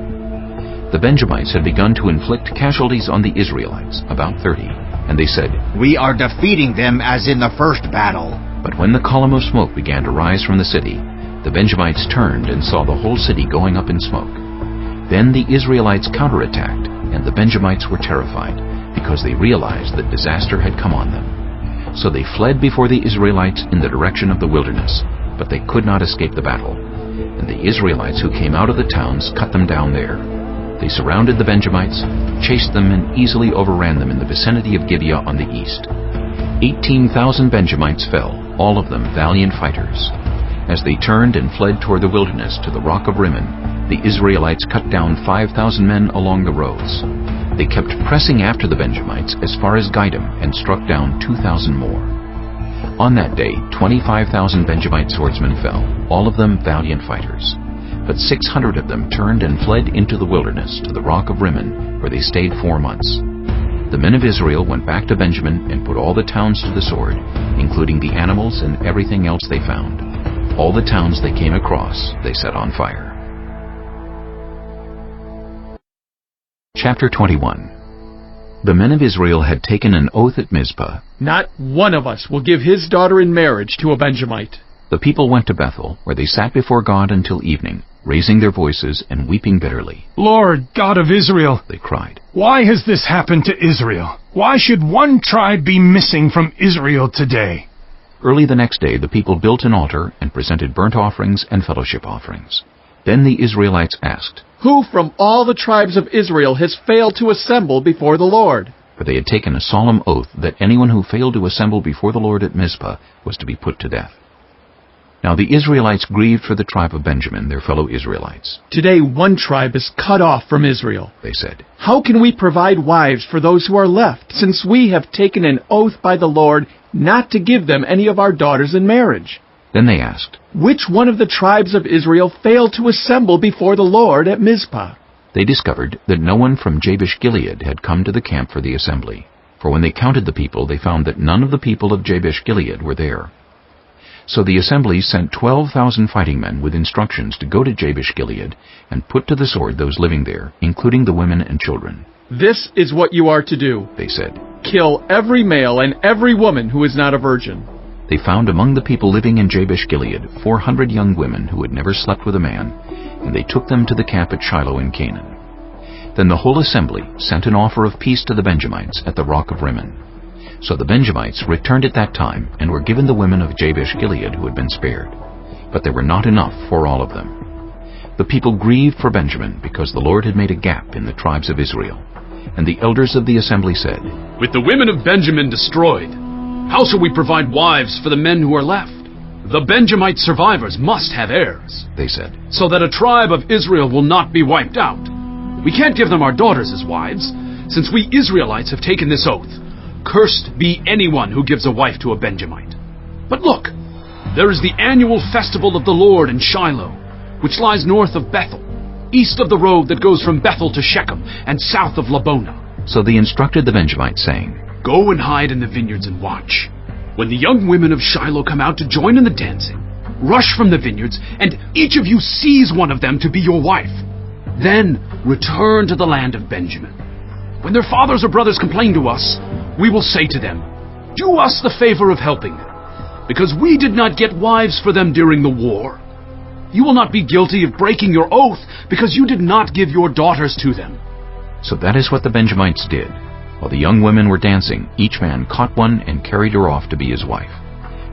The Benjamites had begun to inflict casualties on the Israelites, about 30, and they said, We are defeating them as in the first battle. But when the column of smoke began to rise from the city, the Benjamites turned and saw the whole city going up in smoke. Then the Israelites counterattacked, and the Benjamites were terrified, because they realized that disaster had come on them. So they fled before the Israelites in the direction of the wilderness, but they could not escape the battle. And the Israelites who came out of the towns cut them down there. They surrounded the Benjamites, chased them, and easily overran them in the vicinity of Gibeah on the east. 18,000 Benjamites fell, all of them valiant fighters. As they turned and fled toward the wilderness to the rock of Rimmon, the Israelites cut down 5,000 men along the roads. They kept pressing after the Benjamites as far as Gidom and struck down 2,000 more. On that day, 25,000 Benjamite swordsmen fell, all of them valiant fighters. But 600 of them turned and fled into the wilderness to the rock of Rimmon, where they stayed 4 months. The men of Israel went back to Benjamin and put all the towns to the sword, including the animals and everything else they found. All the towns they came across they set on fire. Chapter 21. The men of Israel had taken an oath at Mizpah. Not one of us will give his daughter in marriage to a Benjamite. The people went to Bethel, where they sat before God until evening, raising their voices and weeping bitterly. Lord God of Israel, they cried, why has this happened to Israel? Why should one tribe be missing from Israel today? Early the next day the people built an altar and presented burnt offerings and fellowship offerings. Then the Israelites asked, Who from all the tribes of Israel has failed to assemble before the Lord? For they had taken a solemn oath that anyone who failed to assemble before the Lord at Mizpah was to be put to death. Now the Israelites grieved for the tribe of Benjamin, their fellow Israelites. Today one tribe is cut off from Israel, they said. How can we provide wives for those who are left, since we have taken an oath by the Lord not to give them any of our daughters in marriage? Then they asked, Which one of the tribes of Israel failed to assemble before the Lord at Mizpah? They discovered that no one from Jabesh-Gilead had come to the camp for the assembly. For when they counted the people, they found that none of the people of Jabesh-Gilead were there. So the assembly sent 12,000 fighting men with instructions to go to Jabesh-Gilead and put to the sword those living there, including the women and children. This is what you are to do, they said. Kill every male and every woman who is not a virgin. They found among the people living in Jabesh-Gilead 400 young women who had never slept with a man, and they took them to the camp at Shiloh in Canaan. Then the whole assembly sent an offer of peace to the Benjamites at the rock of Rimmon. So the Benjamites returned at that time and were given the women of Jabesh-Gilead who had been spared. But there were not enough for all of them. The people grieved for Benjamin because the Lord had made a gap in the tribes of Israel. And the elders of the assembly said, With the women of Benjamin destroyed, how shall we provide wives for the men who are left? The Benjamite survivors must have heirs, they said, so that a tribe of Israel will not be wiped out. We can't give them our daughters as wives, since we Israelites have taken this oath. Cursed be anyone who gives a wife to a Benjamite. But look, there is the annual festival of the Lord in Shiloh, which lies north of Bethel, east of the road that goes from Bethel to Shechem, and south of Labonah. So they instructed the Benjamites, saying, Go and hide in the vineyards and watch. When the young women of Shiloh come out to join in the dancing, rush from the vineyards, and each of you seize one of them to be your wife. Then return to the land of Benjamin. When their fathers or brothers complain to us, we will say to them, Do us the favor of helping them, because we did not get wives for them during the war. You will not be guilty of breaking your oath, because you did not give your daughters to them. So that is what the Benjamites did. While the young women were dancing, each man caught one and carried her off to be his wife.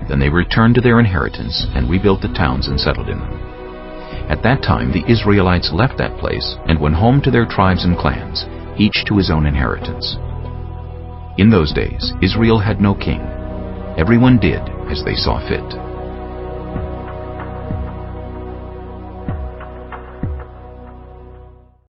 Then they returned to their inheritance and rebuilt the towns and settled in them. At that time the Israelites left that place and went home to their tribes and clans, each to his own inheritance. In those days Israel had no king. Everyone did as they saw fit.